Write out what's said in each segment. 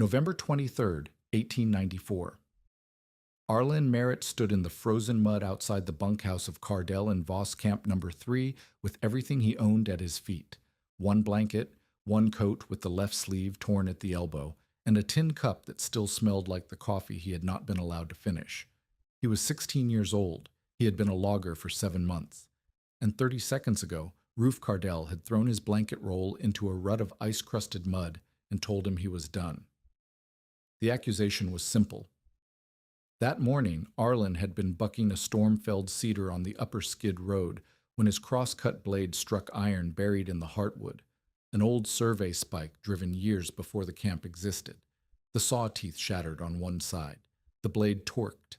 November 23rd, 1894. Arlen Merritt stood in the frozen mud outside the bunkhouse of Cardell in Voss Camp Number 3 with everything he owned at his feet. One blanket, one coat with the left sleeve torn at the elbow, and a tin cup that still smelled like the coffee he had not been allowed to finish. He was 16 years old. He had been a logger for 7 months. And 30 seconds ago, Rufe Cardell had thrown his blanket roll into a rut of ice-crusted mud and told him he was done. The accusation was simple. That morning, Arlen had been bucking a storm-felled cedar on the upper skid road when his cross-cut blade struck iron buried in the heartwood, an old survey spike driven years before the camp existed. The saw teeth shattered on one side. The blade torqued.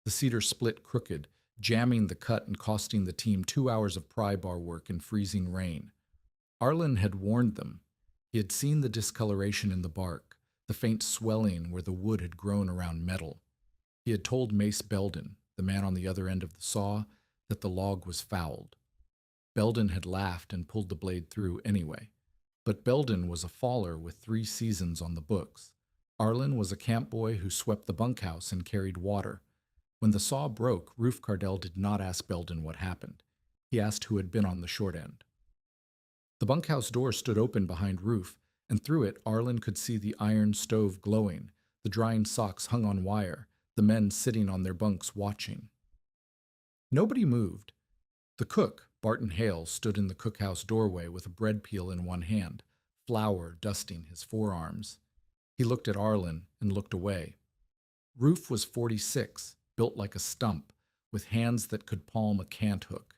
The cedar split crooked, jamming the cut and costing the team 2 hours of pry bar work in freezing rain. Arlen had warned them. He had seen the discoloration in the bark, the faint swelling where the wood had grown around metal. He had told Mace Belden, the man on the other end of the saw, that the log was fouled. Belden had laughed and pulled the blade through anyway. But Belden was a faller with 3 seasons on the books. Arlen was a camp boy who swept the bunkhouse and carried water. When the saw broke, Rufe Cardell did not ask Belden what happened. He asked who had been on the short end. The bunkhouse door stood open behind Rufe, and through it Arlen could see the iron stove glowing, the drying socks hung on wire, the men sitting on their bunks watching. Nobody moved. The cook, Barton Hale, stood in the cookhouse doorway with a bread peel in one hand, flour dusting his forearms. He looked at Arlen and looked away. Rufe was 46, built like a stump, with hands that could palm a cant hook.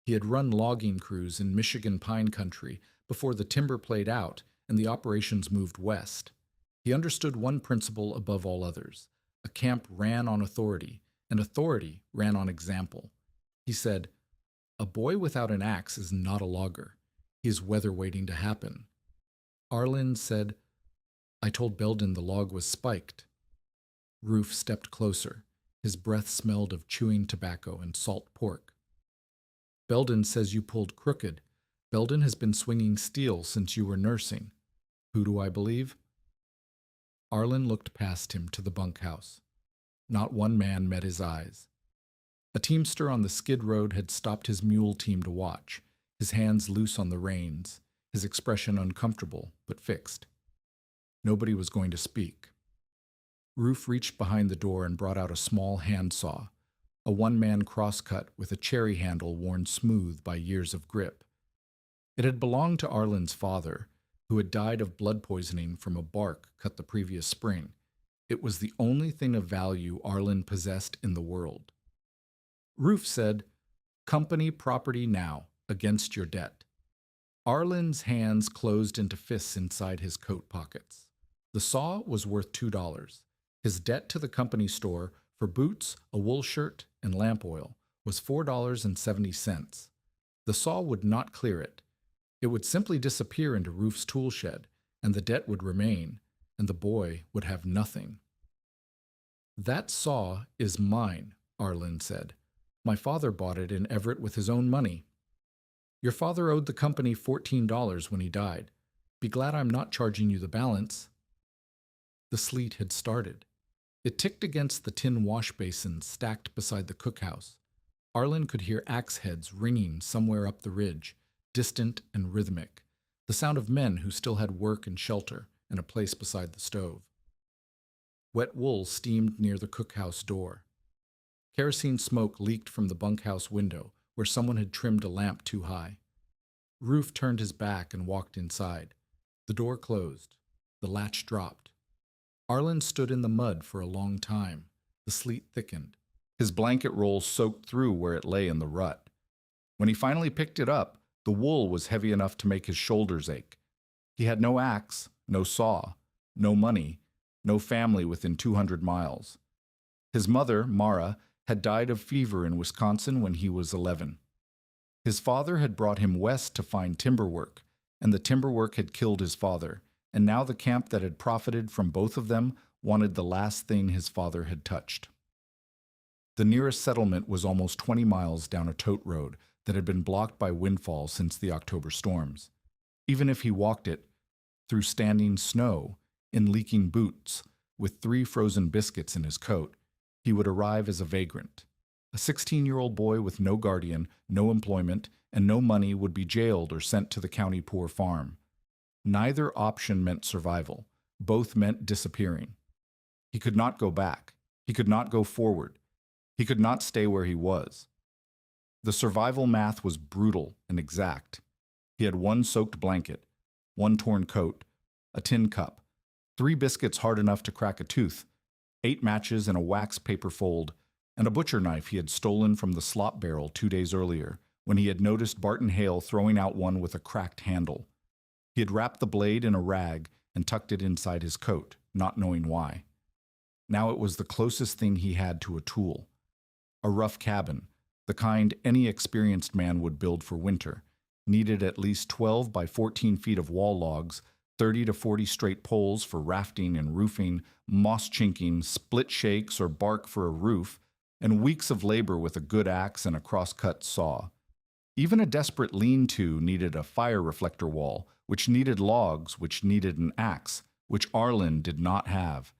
He had run logging crews in Michigan pine country before the timber played out and the operations moved west. He understood one principle above all others. A camp ran on authority, and authority ran on example. He said, "A boy without an axe is not a logger. He is weather waiting to happen." Arlen said, "I told Belden the log was spiked." Rufe stepped closer. His breath smelled of chewing tobacco and salt pork. "Belden says you pulled crooked. Belden has been swinging steel since you were nursing. Who do I believe?" Arlen looked past him to the bunkhouse. Not one man met his eyes. A teamster on the skid road had stopped his mule team to watch, his hands loose on the reins, his expression uncomfortable but fixed. Nobody was going to speak. Rufe reached behind the door and brought out a small handsaw, a one-man crosscut with a cherry handle worn smooth by years of grip. It had belonged to Arlen's father, who had died of blood poisoning from a bark cut the previous spring. It was the only thing of value Arlen possessed in the world. Rufe said, "Company property now, against your debt." Arlen's hands closed into fists inside his coat pockets. The saw was worth $2. His debt to the company store for boots, a wool shirt, and lamp oil was $4.70. The saw would not clear it. It would simply disappear into Rufe's tool shed, and the debt would remain, and the boy would have nothing. "That saw is mine," Arlen said. "My father bought it in Everett with his own money. Your father owed the company $14 when he died. Be glad I'm not charging you the balance." The sleet had started. It ticked against the tin wash basins stacked beside the cookhouse. Arlen could hear axe heads ringing somewhere up the ridge, distant and rhythmic, the sound of men who still had work and shelter and a place beside the stove. Wet wool steamed near the cookhouse door. Kerosene smoke leaked from the bunkhouse window, where someone had trimmed a lamp too high. Rufe turned his back and walked inside. The door closed. The latch dropped. Arlen stood in the mud for a long time. The sleet thickened. His blanket roll soaked through where it lay in the rut. When he finally picked it up, the wool was heavy enough to make his shoulders ache. He had no axe, no saw, no money, no family within 200 miles. His mother, Mara, had died of fever in Wisconsin when he was 11. His father had brought him west to find timber work, and the timber work had killed his father, and now the camp that had profited from both of them wanted the last thing his father had touched. The nearest settlement was almost 20 miles down a tote road that had been blocked by windfall since the October storms. Even if he walked it through standing snow, in leaking boots, with 3 frozen biscuits in his coat, he would arrive as a vagrant. A 16-year-old boy with no guardian, no employment, and no money would be jailed or sent to the county poor farm. Neither option meant survival. Both meant disappearing. He could not go back. He could not go forward. He could not stay where he was. The survival math was brutal and exact. He had 1 soaked blanket, 1 torn coat, a tin cup, 3 biscuits hard enough to crack a tooth, 8 matches in a wax paper fold, and a butcher knife he had stolen from the slop barrel 2 days earlier, when he had noticed Barton Hale throwing out one with a cracked handle. He had wrapped the blade in a rag and tucked it inside his coat, not knowing why. Now it was the closest thing he had to a tool. A rough cabin, the kind any experienced man would build for winter, needed at least 12 by 14 feet of wall logs, 30 to 40 straight poles for rafting and roofing, moss chinking, split shakes or bark for a roof, and weeks of labor with a good axe and a cross-cut saw. Even a desperate lean-to needed a fire reflector wall, which needed logs, which needed an axe, which Arlen did not have.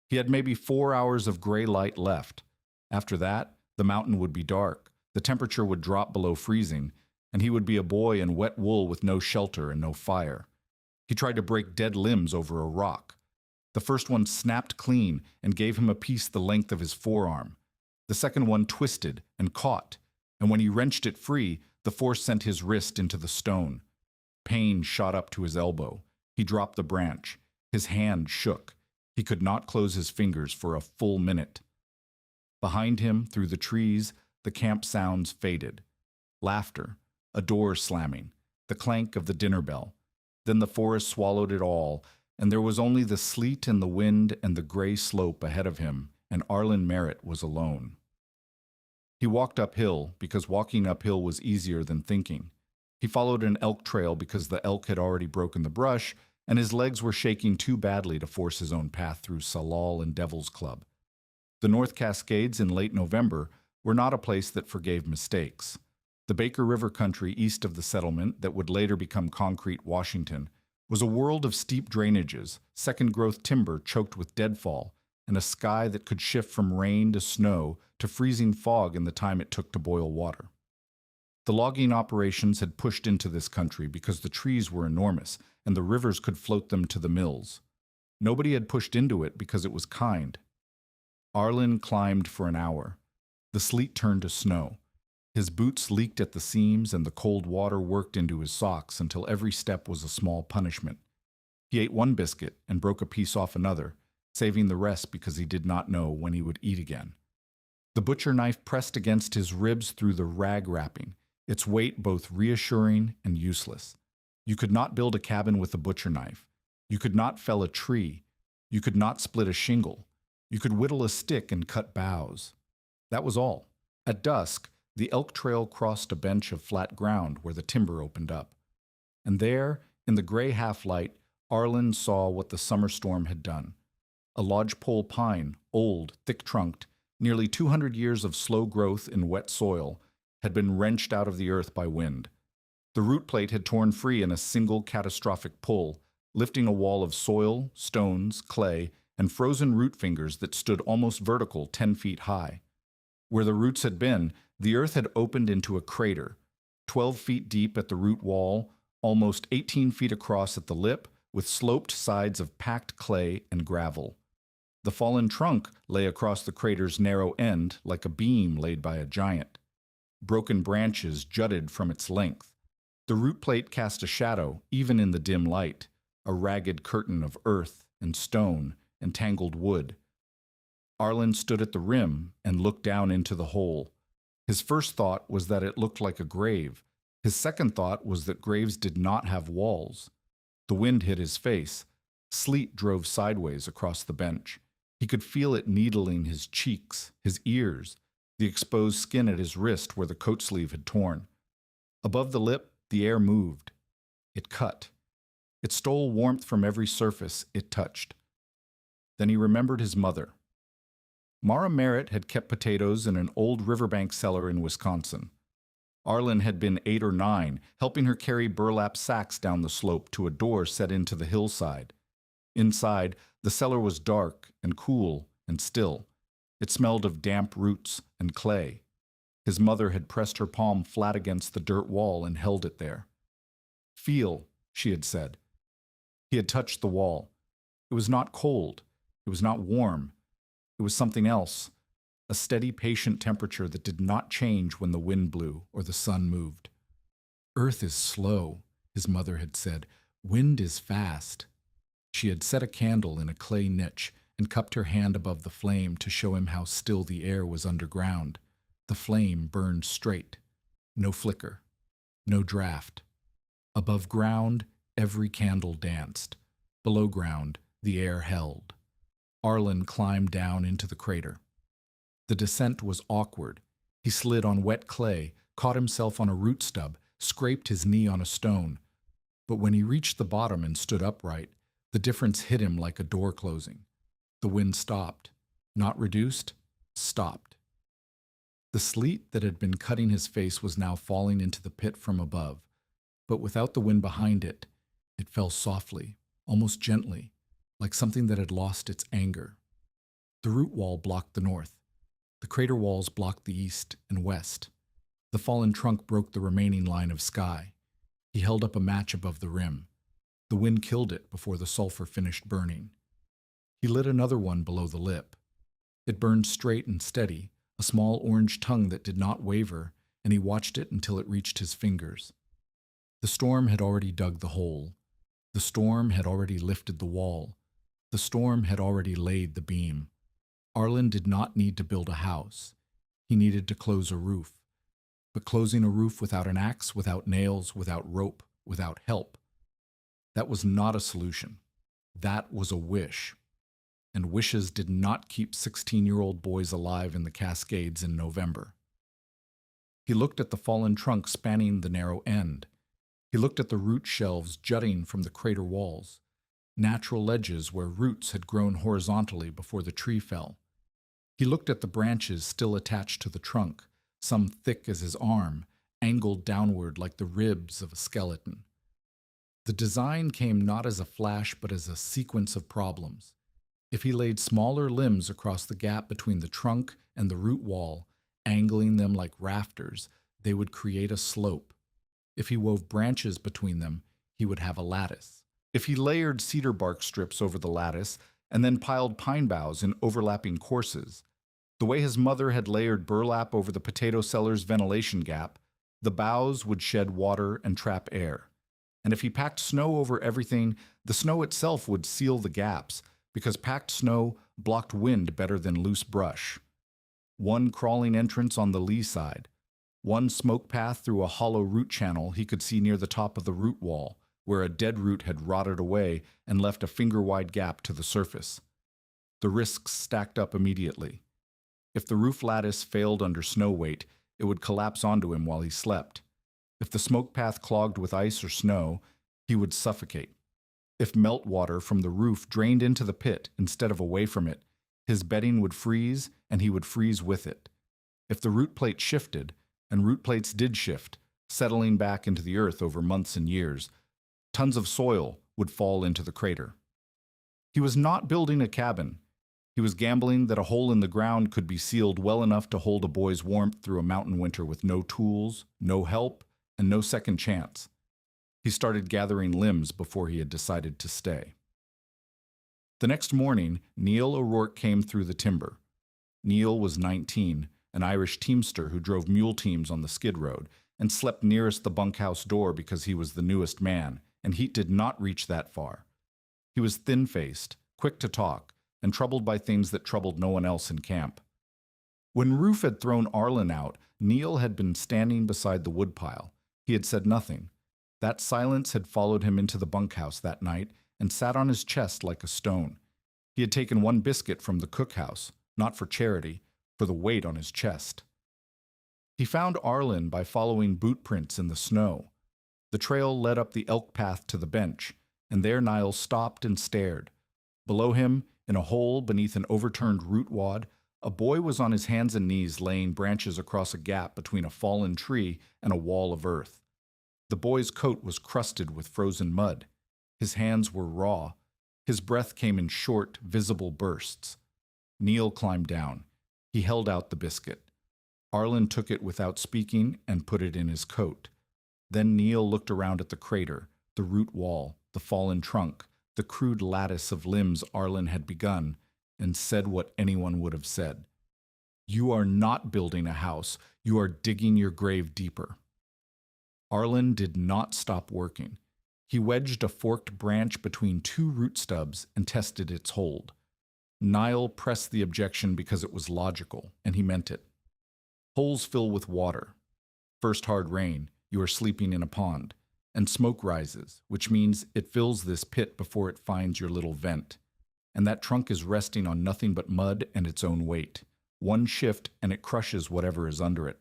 He had maybe 4 hours of gray light left. After that, the mountain would be dark, the temperature would drop below freezing, and he would be a boy in wet wool with no shelter and no fire. He tried to break dead limbs over a rock. The first one snapped clean and gave him a piece the length of his forearm. The second one twisted and caught, and when he wrenched it free, the force sent his wrist into the stone. Pain shot up to his elbow. He dropped the branch. His hand shook. He could not close his fingers for a full minute. Behind him, through the trees, the camp sounds faded. Laughter, a door slamming, the clank of the dinner bell. Then the forest swallowed it all, and there was only the sleet and the wind and the gray slope ahead of him, and Arlen Merritt was alone. He walked uphill because walking uphill was easier than thinking. He followed an elk trail because the elk had already broken the brush, and his legs were shaking too badly to force his own path through Salal and Devil's Club. The North Cascades in late November were not a place that forgave mistakes. The Baker River country east of the settlement that would later become concrete Washington was a world of steep drainages, second-growth timber choked with deadfall, and a sky that could shift from rain to snow to freezing fog in the time it took to boil water. The logging operations had pushed into this country because the trees were enormous and the rivers could float them to the mills. Nobody had pushed into it because it was kind. Arlen climbed for an hour. The sleet turned to snow. His boots leaked at the seams and the cold water worked into his socks until every step was a small punishment. He ate 1 biscuit and broke a piece off another, saving the rest because he did not know when he would eat again. The butcher knife pressed against his ribs through the rag wrapping, its weight both reassuring and useless. You could not build a cabin with a butcher knife. You could not fell a tree. You could not split a shingle. You could whittle a stick and cut boughs. That was all. At dusk, the elk trail crossed a bench of flat ground where the timber opened up. And there, in the gray half-light, Arlen saw what the summer storm had done. A lodgepole pine, old, thick-trunked, nearly 200 years of slow growth in wet soil, had been wrenched out of the earth by wind. The root plate had torn free in a single catastrophic pull, lifting a wall of soil, stones, clay, and frozen root fingers that stood almost vertical 10 feet high. Where the roots had been, the earth had opened into a crater, 12 feet deep at the root wall, almost 18 feet across at the lip, with sloped sides of packed clay and gravel. The fallen trunk lay across the crater's narrow end like a beam laid by a giant. Broken branches jutted from its length. The root plate cast a shadow, even in the dim light, a ragged curtain of earth and stone and tangled wood. Arlen stood at the rim and looked down into the hole. His first thought was that it looked like a grave. His second thought was that graves did not have walls. The wind hit his face. Sleet drove sideways across the bench. He could feel it needling his cheeks, his ears, the exposed skin at his wrist where the coat sleeve had torn. Above the lip, the air moved. It cut. It stole warmth from every surface it touched. Then he remembered his mother. Mara Merritt had kept potatoes in an old riverbank cellar in Wisconsin. Arlen had been 8 or 9, helping her carry burlap sacks down the slope to a door set into the hillside. Inside, the cellar was dark and cool and still. It smelled of damp roots and clay. His mother had pressed her palm flat against the dirt wall and held it there. "Feel," she had said. He had touched the wall. It was not cold. It was not warm. It was something else, a steady, patient temperature that did not change when the wind blew or the sun moved. "Earth is slow," his mother had said. "Wind is fast." She had set a candle in a clay niche and cupped her hand above the flame to show him how still the air was underground. The flame burned straight. No flicker. No draft. Above ground, every candle danced. Below ground, the air held. Arlen climbed down into the crater. The descent was awkward. He slid on wet clay, caught himself on a root stub, scraped his knee on a stone. But when he reached the bottom and stood upright, the difference hit him like a door closing. The wind stopped. Not reduced, stopped. The sleet that had been cutting his face was now falling into the pit from above, but without the wind behind it, it fell softly, almost gently, like something that had lost its anger. The root wall blocked the north. The crater walls blocked the east and west. The fallen trunk broke the remaining line of sky. He held up a match above the rim. The wind killed it before the sulfur finished burning. He lit another one below the lip. It burned straight and steady, a small orange tongue that did not waver, and he watched it until it reached his fingers. The storm had already dug the hole. The storm had already lifted the wall. The storm had already laid the beam. Arlen did not need to build a house. He needed to close a roof. But closing a roof without an axe, without nails, without rope, without help, that was not a solution. That was a wish. And wishes did not keep 16-year-old boys alive in the Cascades in November. He looked at the fallen trunk spanning the narrow end. He looked at the root shelves jutting from the crater walls, natural ledges where roots had grown horizontally before the tree fell. He looked at the branches still attached to the trunk, some thick as his arm, angled downward like the ribs of a skeleton. The design came not as a flash but as a sequence of problems. If he laid smaller limbs across the gap between the trunk and the root wall, angling them like rafters, they would create a slope. If he wove branches between them, he would have a lattice. If he layered cedar bark strips over the lattice and then piled pine boughs in overlapping courses, the way his mother had layered burlap over the potato cellar's ventilation gap, the boughs would shed water and trap air. And if he packed snow over everything, the snow itself would seal the gaps, because packed snow blocked wind better than loose brush. One crawling entrance on the lee side, one smoke path through a hollow root channel he could see near the top of the root wall, where a dead root had rotted away and left a finger-wide gap to the surface. The risks stacked up immediately. If the roof lattice failed under snow weight, it would collapse onto him while he slept. If the smoke path clogged with ice or snow, he would suffocate. If meltwater from the roof drained into the pit instead of away from it, his bedding would freeze and he would freeze with it. If the root plate shifted, and root plates did shift, settling back into the earth over months and years, tons of soil would fall into the crater. He was not building a cabin. He was gambling that a hole in the ground could be sealed well enough to hold a boy's warmth through a mountain winter with no tools, no help, and no second chance. He started gathering limbs before he had decided to stay. The next morning, Neil O'Rourke came through the timber. Neil was 19, an Irish teamster who drove mule teams on the skid road, and slept nearest the bunkhouse door because he was the newest man, and heat did not reach that far. He was thin-faced, quick to talk, and troubled by things that troubled no one else in camp. When Roof had thrown Arlen out, Neil had been standing beside the woodpile. He had said nothing. That silence had followed him into the bunkhouse that night and sat on his chest like a stone. He had taken one biscuit from the cookhouse, not for charity, for the weight on his chest. He found Arlen by following boot prints in the snow. The trail led up the elk path to the bench, and there Niles stopped and stared. Below him, in a hole beneath an overturned root wad, a boy was on his hands and knees laying branches across a gap between a fallen tree and a wall of earth. The boy's coat was crusted with frozen mud. His hands were raw. His breath came in short, visible bursts. Neil climbed down. He held out the biscuit. Arlen took it without speaking and put it in his coat. Then Neil looked around at the crater, the root wall, the fallen trunk, the crude lattice of limbs Arlen had begun, and said what anyone would have said. "You are not building a house. You are digging your grave deeper." Arlen did not stop working. He wedged a forked branch between two root stubs and tested its hold. Niall pressed the objection because it was logical, and he meant it. Holes fill with water. First hard rain, you are sleeping in a pond, and smoke rises, which means it fills this pit before it finds your little vent. And that trunk is resting on nothing but mud and its own weight. One shift, and it crushes whatever is under it.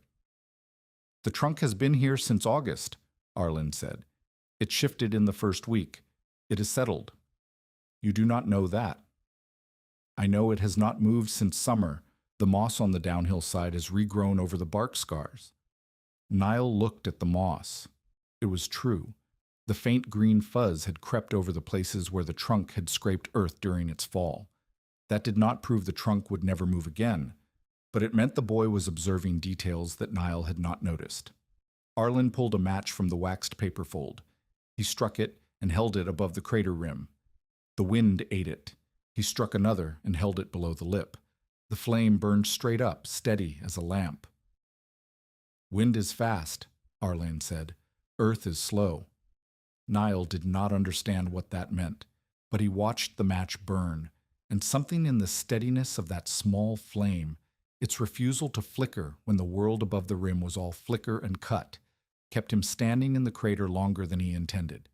"The trunk has been here since August," Arlen said. "It shifted in the first week. It is settled." "You do not know that." "I know it has not moved since summer. The moss on the downhill side has regrown over the bark scars." Niall looked at the moss. It was true. The faint green fuzz had crept over the places where the trunk had scraped earth during its fall. That did not prove the trunk would never move again, but it meant the boy was observing details that Niall had not noticed. Arlen pulled a match from the waxed paper fold. He struck it and held it above the crater rim. The wind ate it. He struck another and held it below the lip. The flame burned straight up, steady as a lamp. "Wind is fast," Arlen said. "Earth is slow." Niall did not understand what that meant, but he watched the match burn, and something in the steadiness of that small flame, its refusal to flicker when the world above the rim was all flicker and cut, kept him standing in the crater longer than he intended.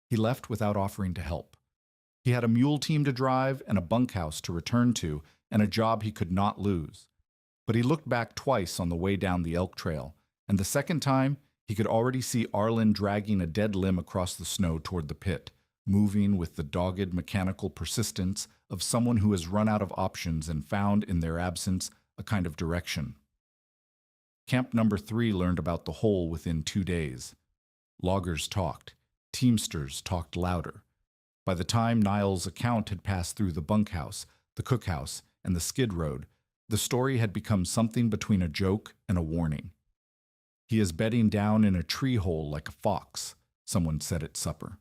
He left without offering to help. He had a mule team to drive and a bunkhouse to return to and a job he could not lose. But he looked back twice on the way down the elk trail, and the second time he could already see Arlen dragging a dead limb across the snow toward the pit, moving with the dogged mechanical persistence of someone who has run out of options and found in their absence a kind of direction. Camp number 3 learned about the hole within 2 days. Loggers talked. Teamsters talked louder. By the time Niall's account had passed through the bunkhouse, the cookhouse, and the skid road, the story had become something between a joke and a warning. "He is bedding down in a tree hole like a fox," someone said at supper.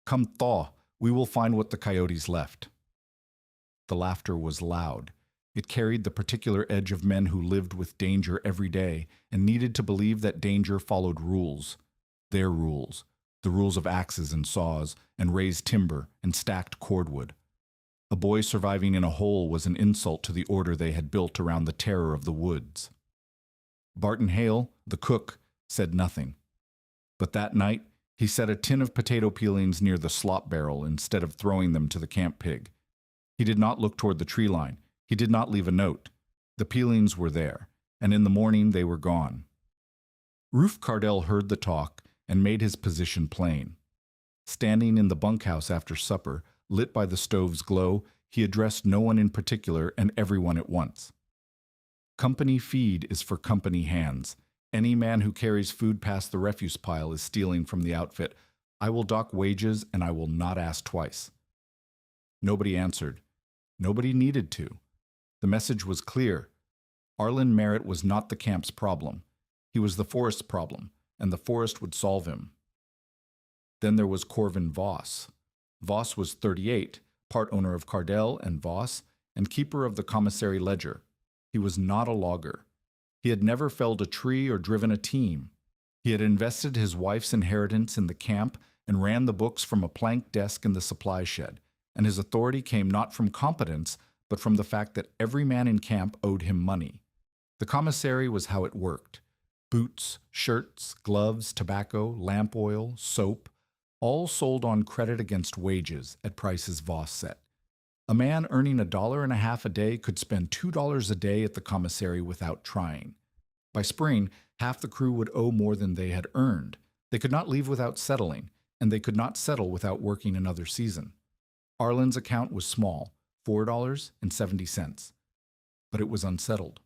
"Come thaw, we will find what the coyotes left." The laughter was loud. It carried the particular edge of men who lived with danger every day and needed to believe that danger followed rules. Their rules. The rules of axes and saws, and raised timber, and stacked cordwood. A boy surviving in a hole was an insult to the order they had built around the terror of the woods. Barton Hale, the cook, said nothing. But that night, he set a tin of potato peelings near the slop barrel instead of throwing them to the camp pig. He did not look toward the tree line. He did not leave a note. The peelings were there, and in the morning they were gone. Rufe Cardell heard the talk and made his position plain. Standing in the bunkhouse after supper, lit by the stove's glow, he addressed no one in particular and everyone at once. "Company feed is for company hands. Any man who carries food past the refuse pile is stealing from the outfit. I will dock wages and I will not ask twice." Nobody answered. Nobody needed to. The message was clear. Arlen Merritt was not the camp's problem. He was the forest's problem, and the forest would solve him. Then there was Corvin Voss. Voss was 38, part owner of Cardell and Voss, and keeper of the commissary ledger. He was not a logger. He had never felled a tree or driven a team. He had invested his wife's inheritance in the camp and ran the books from a plank desk in the supply shed, and his authority came not from competence, but from the fact that every man in camp owed him money. The commissary was how it worked. Boots, shirts, gloves, tobacco, lamp oil, soap, all sold on credit against wages at prices Voss set. A man earning $1.50 a day could spend $2 a day at the commissary without trying. By spring, half the crew would owe more than they had earned. They could not leave without settling, and they could not settle without working another season. Arlen's account was small, $4.70, but it was unsettled.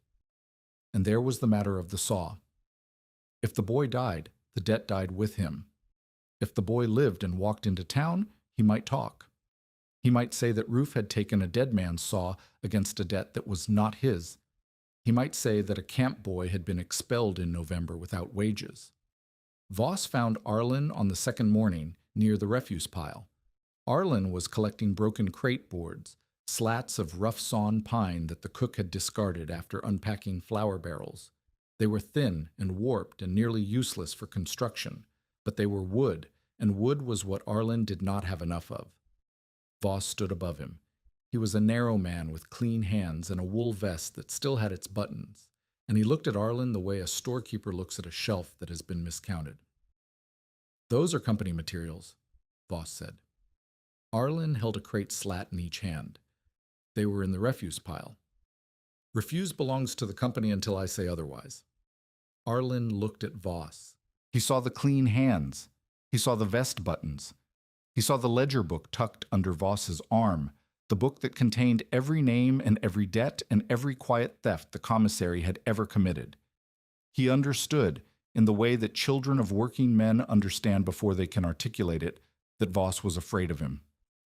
And there was the matter of the saw. If the boy died, the debt died with him. If the boy lived and walked into town, he might talk. He might say that Ruth had taken a dead man's saw against a debt that was not his. He might say that a camp boy had been expelled in November without wages. Voss found Arlen on the second morning near the refuse pile. Arlen was collecting broken crate boards, slats of rough-sawn pine that the cook had discarded after unpacking flour barrels. They were thin and warped and nearly useless for construction, but they were wood, and wood was what Arlen did not have enough of. Voss stood above him. He was a narrow man with clean hands and a wool vest that still had its buttons, and he looked at Arlen the way a storekeeper looks at a shelf that has been miscounted. "Those are company materials," Voss said. Arlen held a crate slat in each hand. They were in the refuse pile. "Refuse belongs to the company until I say otherwise." Arlen looked at Voss. He saw the clean hands. He saw the vest buttons. He saw the ledger book tucked under Voss's arm, the book that contained every name and every debt and every quiet theft the commissary had ever committed. He understood, in the way that children of working men understand before they can articulate it, that Voss was afraid of him.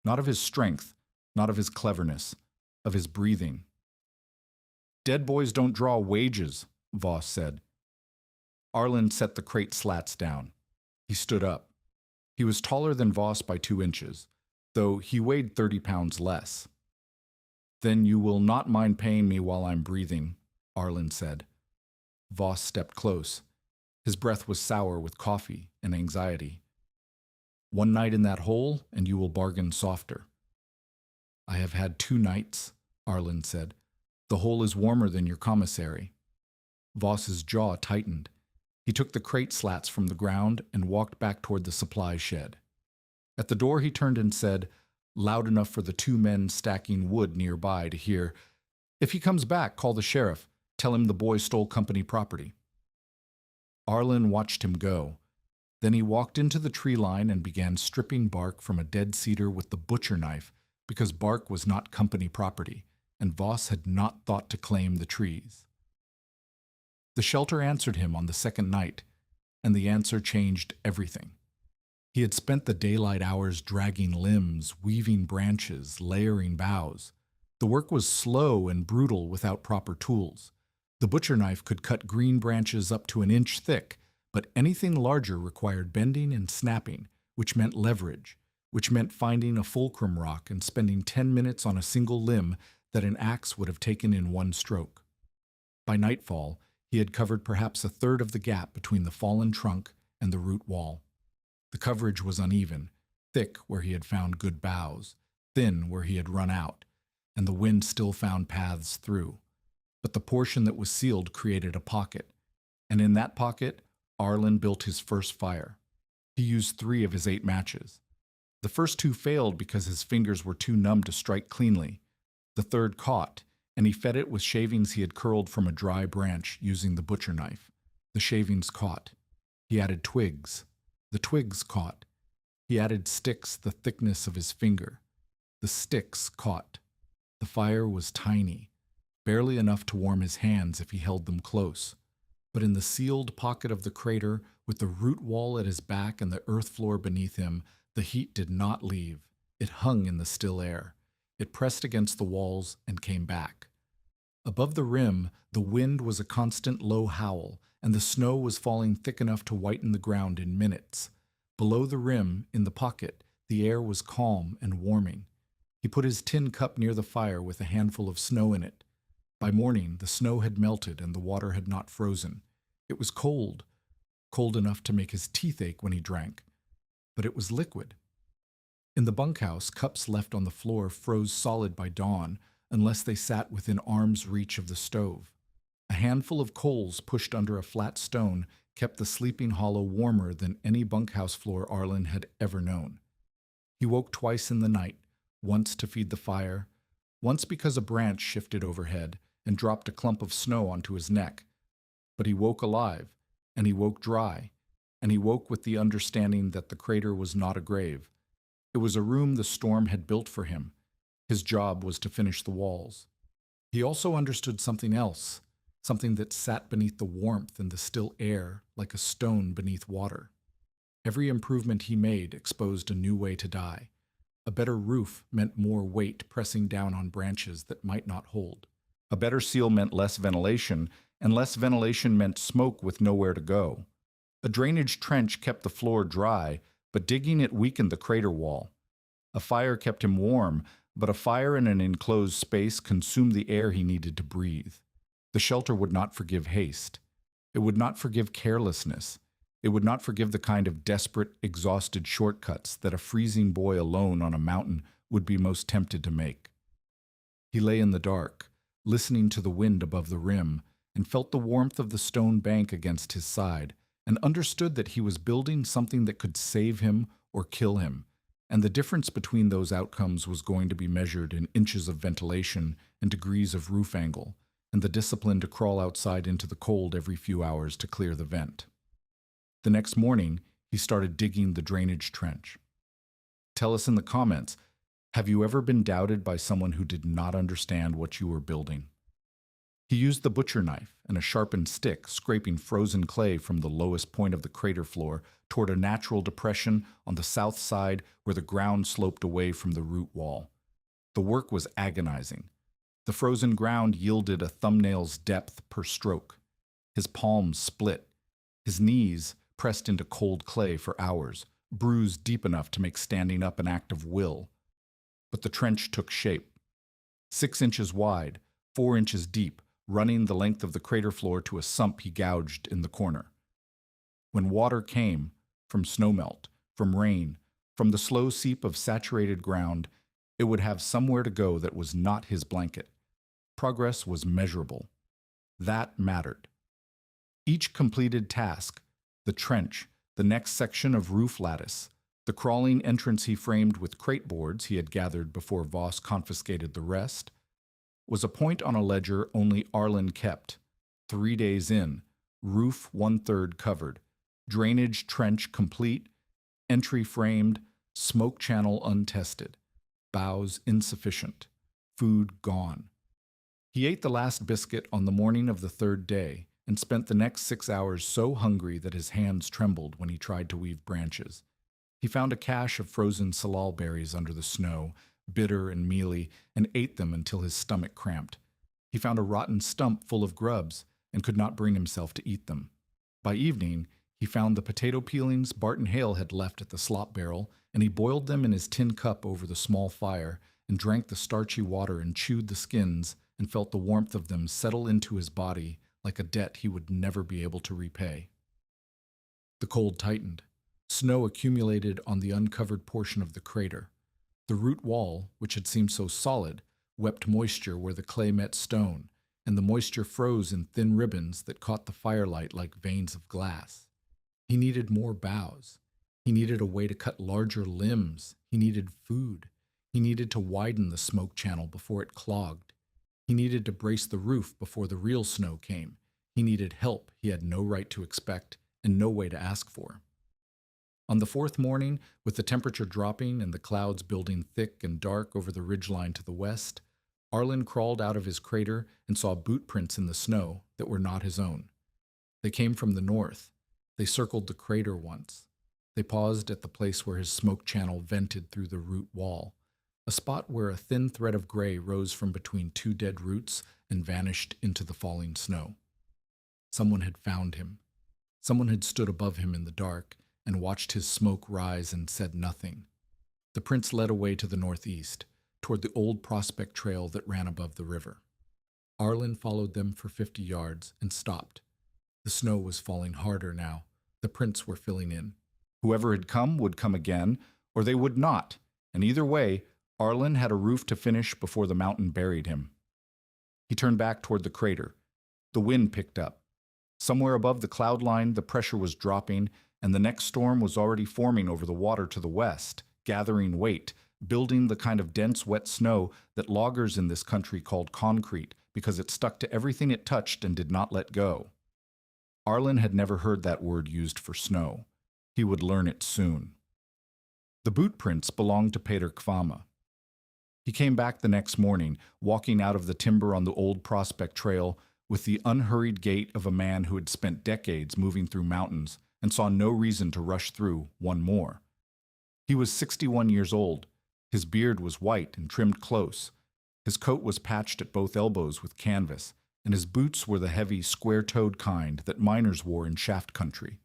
Not of his strength, not of his cleverness, of his breathing. "Dead boys don't draw wages," Voss said. Arlen set the crate slats down. He stood up. He was taller than Voss by 2 inches, though he weighed 30 pounds less. "Then you will not mind paying me while I'm breathing," Arlen said. Voss stepped close. His breath was sour with coffee and anxiety. "One night in that hole, and you will bargain softer." "I have had 2 nights," Arlen said. "The hole is warmer than your commissary." Voss's jaw tightened. He took the crate slats from the ground and walked back toward the supply shed. At the door he turned and said, loud enough for the 2 men stacking wood nearby to hear, "If he comes back, call the sheriff. Tell him the boy stole company property." Arlen watched him go. Then he walked into the tree line and began stripping bark from a dead cedar with the butcher knife, because bark was not company property, and Voss had not thought to claim the trees. The shelter answered him on the second night, and the answer changed everything. He had spent the daylight hours dragging limbs, weaving branches, layering boughs. The work was slow and brutal without proper tools. The butcher knife could cut green branches up to 1 inch thick, but anything larger required bending and snapping, which meant leverage, which meant finding a fulcrum rock and spending 10 minutes on a single limb that an axe would have taken in 1 stroke. By nightfall, he had covered perhaps 1/3 of the gap between the fallen trunk and the root wall. The coverage was uneven, thick where he had found good boughs, thin where he had run out, and the wind still found paths through. But the portion that was sealed created a pocket, and in that pocket, Arlen built his first fire. He used 3 of his 8 matches. The first 2 failed because his fingers were too numb to strike cleanly. The third caught, and he fed it with shavings he had curled from a dry branch using the butcher knife. The shavings caught. He added twigs. The twigs caught. He added sticks the thickness of his finger. The sticks caught. The fire was tiny, barely enough to warm his hands if he held them close. But in the sealed pocket of the crater, with the root wall at his back and the earth floor beneath him, the heat did not leave. It hung in the still air. It pressed against the walls and came back. Above the rim, the wind was a constant low howl, and the snow was falling thick enough to whiten the ground in minutes. Below the rim, in the pocket, the air was calm and warming. He put his tin cup near the fire with a handful of snow in it. By morning, the snow had melted and the water had not frozen. It was cold, cold enough to make his teeth ache when he drank, but it was liquid. In the bunkhouse, cups left on the floor froze solid by dawn, unless they sat within arm's reach of the stove. A handful of coals pushed under a flat stone kept the sleeping hollow warmer than any bunkhouse floor Arlen had ever known. He woke twice in the night, once to feed the fire, once because a branch shifted overhead and dropped a clump of snow onto his neck. But he woke alive, and he woke dry, and he woke with the understanding that the crater was not a grave. It was a room the storm had built for him. His job was to finish the walls. He also understood something else, something that sat beneath the warmth and the still air like a stone beneath water. Every improvement he made exposed a new way to die, A better roof meant more weight pressing down on branches that might not hold. A better seal meant less ventilation, and less ventilation meant smoke with nowhere to go. A drainage trench kept the floor dry, but digging it weakened the crater wall. A fire kept him warm, but a fire in an enclosed space consumed the air he needed to breathe. The shelter would not forgive haste. It would not forgive carelessness. It would not forgive the kind of desperate, exhausted shortcuts that a freezing boy alone on a mountain would be most tempted to make. He lay in the dark, listening to the wind above the rim, and felt the warmth of the stone bank against his side, and understood that he was building something that could save him or kill him, and the difference between those outcomes was going to be measured in inches of ventilation and degrees of roof angle, and the discipline to crawl outside into the cold every few hours to clear the vent. The next morning, he started digging the drainage trench. Tell us in the comments, have you ever been doubted by someone who did not understand what you were building? He used the butcher knife and a sharpened stick, scraping frozen clay from the lowest point of the crater floor toward a natural depression on the south side where the ground sloped away from the root wall. The work was agonizing. The frozen ground yielded a thumbnail's depth per stroke. His palms split. His knees pressed into cold clay for hours, bruised deep enough to make standing up an act of will. But the trench took shape. 6 inches wide, 4 inches deep, running the length of the crater floor to a sump he gouged in the corner. When water came, from snowmelt, from rain, from the slow seep of saturated ground, it would have somewhere to go that was not his blanket. Progress was measurable. That mattered. Each completed task, the trench, the next section of roof lattice, the crawling entrance he framed with crate boards he had gathered before Voss confiscated the rest, was a point on a ledger only Arlen kept. 3 days in, roof 1/3 covered, drainage trench complete, entry framed, smoke channel untested, boughs insufficient, food gone. He ate the last biscuit on the morning of the 3rd day and spent the next 6 hours so hungry that his hands trembled when he tried to weave branches. He found a cache of frozen salal berries under the snow, bitter and mealy, and ate them until his stomach cramped. He found a rotten stump full of grubs and could not bring himself to eat them. By evening, he found the potato peelings Barton Hale had left at the slop barrel, and he boiled them in his tin cup over the small fire and drank the starchy water and chewed the skins and felt the warmth of them settle into his body like a debt he would never be able to repay. The cold tightened. Snow accumulated on the uncovered portion of the crater. The root wall, which had seemed so solid, wept moisture where the clay met stone, and the moisture froze in thin ribbons that caught the firelight like veins of glass. He needed more boughs. He needed a way to cut larger limbs. He needed food. He needed to widen the smoke channel before it clogged. He needed to brace the roof before the real snow came. He needed help he had no right to expect and no way to ask for. On the 4th morning, with the temperature dropping and the clouds building thick and dark over the ridgeline to the west, Arlen crawled out of his crater and saw boot prints in the snow that were not his own. They came from the north. They circled the crater once. They paused at the place where his smoke channel vented through the root wall, a spot where a thin thread of gray rose from between 2 dead roots and vanished into the falling snow. Someone had found him. Someone had stood above him in the dark and watched his smoke rise and said nothing. The prints led away to the northeast, toward the old prospect trail that ran above the river. Arlen followed them for 50 yards and stopped. The snow was falling harder now. The prints were filling in. Whoever had come would come again, or they would not, and either way, Arlen had a roof to finish before the mountain buried him. He turned back toward the crater. The wind picked up. Somewhere above the cloud line, the pressure was dropping, and the next storm was already forming over the water to the west, gathering weight, building the kind of dense, wet snow that loggers in this country called concrete because it stuck to everything it touched and did not let go. Arlen had never heard that word used for snow. He would learn it soon. The boot prints belonged to Peter Kvama. He came back the next morning, walking out of the timber on the old prospect trail with the unhurried gait of a man who had spent decades moving through mountains and saw no reason to rush through one more. He was 61 years old, His beard was white and trimmed close. His coat was patched at both elbows with canvas, and his boots were the heavy, square-toed kind that miners wore in shaft country.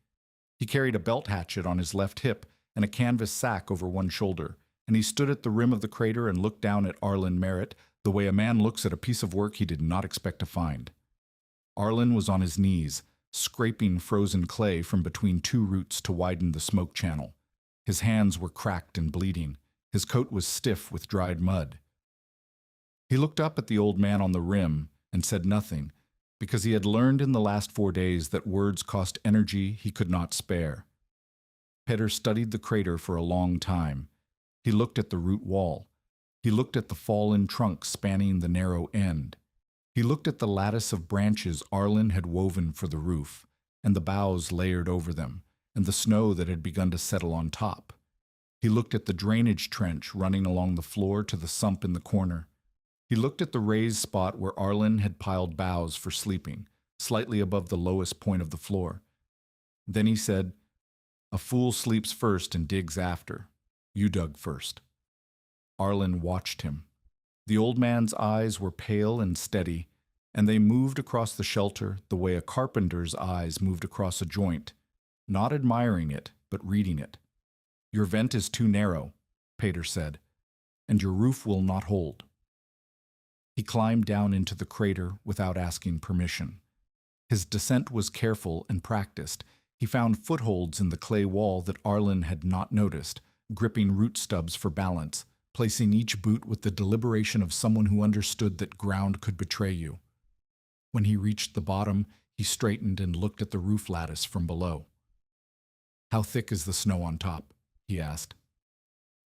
He carried a belt hatchet on his left hip and a canvas sack over one shoulder, and he stood at the rim of the crater and looked down at Arlen Merritt the way a man looks at a piece of work he did not expect to find. Arlen was on his knees, scraping frozen clay from between two roots to widen the smoke channel. His hands were cracked and bleeding. His coat was stiff with dried mud. He looked up at the old man on the rim and said nothing, because he had learned in the last 4 days that words cost energy he could not spare. Peter studied the crater for a long time. He looked at the root wall. He looked at the fallen trunk spanning the narrow end. He looked at the lattice of branches Arlen had woven for the roof, and the boughs layered over them, and the snow that had begun to settle on top. He looked at the drainage trench running along the floor to the sump in the corner. He looked at the raised spot where Arlen had piled boughs for sleeping, slightly above the lowest point of the floor. Then he said, "A fool sleeps first and digs after. You dug first." Arlen watched him. The old man's eyes were pale and steady, and they moved across the shelter the way a carpenter's eyes moved across a joint, not admiring it, but reading it. "Your vent is too narrow," Peter said, "and your roof will not hold." He climbed down into the crater without asking permission. His descent was careful and practiced. He found footholds in the clay wall that Arlen had not noticed, gripping root stubs for balance, placing each boot with the deliberation of someone who understood that ground could betray you. When he reached the bottom, he straightened and looked at the roof lattice from below. "How thick is the snow on top?" he asked.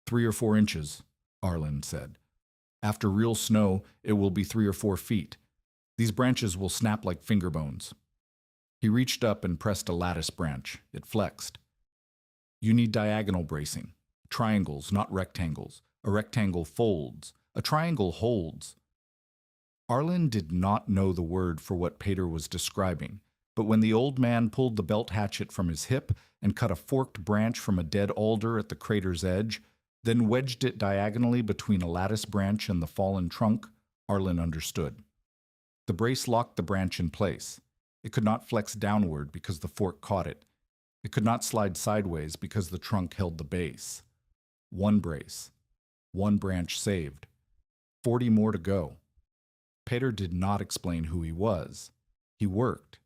3 or 4 inches, Arlen said. "After real snow, it will be 3 or 4 feet. These branches will snap like finger bones." He reached up and pressed a lattice branch. It flexed. "You need diagonal bracing. Triangles, not rectangles. A rectangle folds. A triangle holds." Arlen did not know the word for what Peter was describing, but when the old man pulled the belt hatchet from his hip and cut a forked branch from a dead alder at the crater's edge, then wedged it diagonally between a lattice branch and the fallen trunk, Arlen understood. The brace locked the branch in place. It could not flex downward because the fork caught it. It could not slide sideways because the trunk held the base. One brace. One branch saved. 40 more to go. Peter did not explain who he was. He worked.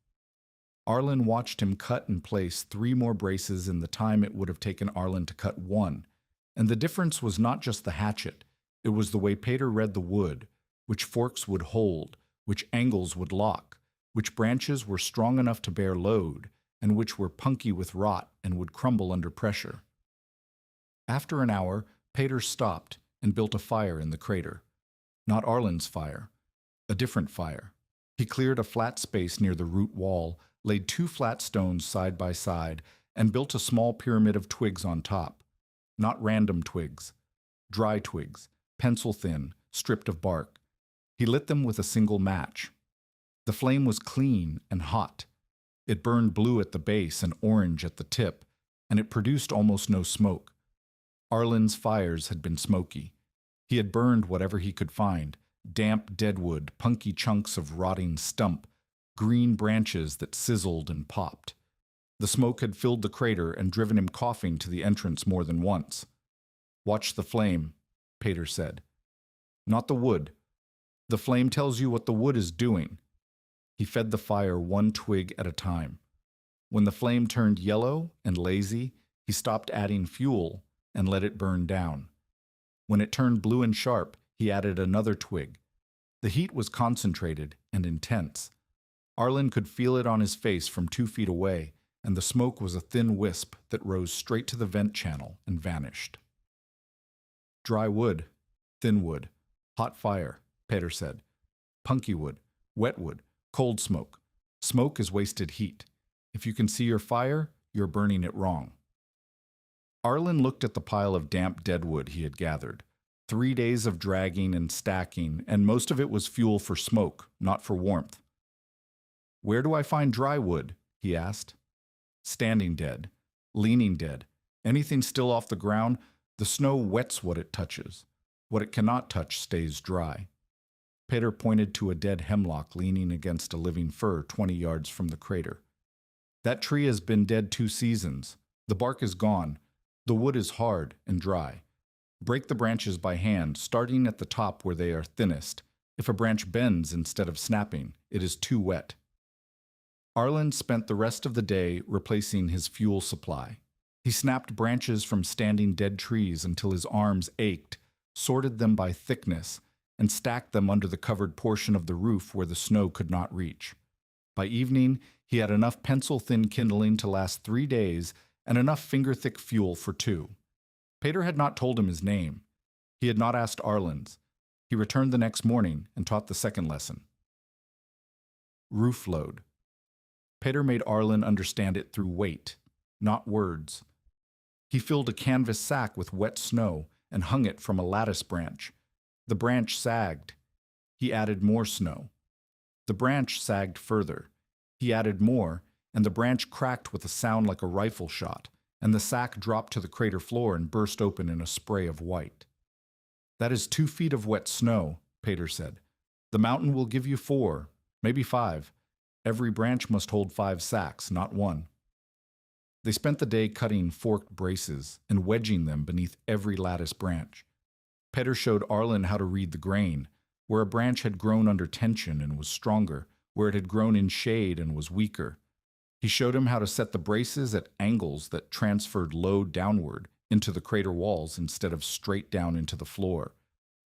Arlen watched him cut and place 3 more braces in the time it would have taken Arlen to cut 1. And the difference was not just the hatchet. It was the way Peter read the wood, which forks would hold, which angles would lock, which branches were strong enough to bear load, and which were punky with rot and would crumble under pressure. After an hour, Peter stopped and built a fire in the crater. Not Arlen's fire, a different fire. He cleared a flat space near the root wall, laid 2 flat stones side by side, and built a small pyramid of twigs on top. Not random twigs, dry twigs, pencil thin, stripped of bark. He lit them with a single match. The flame was clean and hot. It burned blue at the base and orange at the tip, and it produced almost no smoke. Arlen's fires had been smoky. He had burned whatever he could find: damp deadwood, punky chunks of rotting stump, green branches that sizzled and popped. The smoke had filled the crater and driven him coughing to the entrance more than once. "Watch the flame," Peter said. "Not the wood. The flame tells you what the wood is doing." He fed the fire 1 twig at a time. When the flame turned yellow and lazy, he stopped adding fuel and let it burn down. When it turned blue and sharp, he added another twig. The heat was concentrated and intense. Arlen could feel it on his face from 2 feet away, and the smoke was a thin wisp that rose straight to the vent channel and vanished. "Dry wood, thin wood, hot fire," Peter said. "Punky wood, wet wood, cold smoke. Smoke is wasted heat. If you can see your fire, you're burning it wrong." Arlen looked at the pile of damp deadwood he had gathered. 3 days of dragging and stacking, and most of it was fuel for smoke, not for warmth. "Where do I find dry wood?" he asked. "Standing dead, leaning dead, anything still off the ground, The snow wets what it touches. What it cannot touch stays dry. Peter pointed to a dead hemlock leaning against a living fir 20 yards from the crater. That tree has been dead 2 seasons. The bark is gone. The wood is hard and dry. Break the branches by hand, starting at the top where they are thinnest. If a branch bends instead of snapping, it is too wet. Arlen spent the rest of the day replacing his fuel supply. He snapped branches from standing dead trees until his arms ached, sorted them by thickness, and stacked them under the covered portion of the roof where the snow could not reach. By evening, he had enough pencil-thin kindling to last 3 days and enough finger-thick fuel for 2. Peter had not told him his name. He had not asked Arlen's. He returned the next morning and taught the second lesson. Roof load. Peter made Arlen understand it through weight, not words. He filled a canvas sack with wet snow and hung it from a lattice branch. The branch sagged. He added more snow. The branch sagged further. He added more, and the branch cracked with a sound like a rifle shot, and the sack dropped to the crater floor and burst open in a spray of white. "That is 2 feet of wet snow," Peter said. "The mountain will give you 4, maybe 5. Every branch must hold 5 sacks, not 1. They spent the day cutting forked braces and wedging them beneath every lattice branch. Peter showed Arlen how to read the grain, where a branch had grown under tension and was stronger, where it had grown in shade and was weaker. He showed him how to set the braces at angles that transferred load downward into the crater walls instead of straight down into the floor.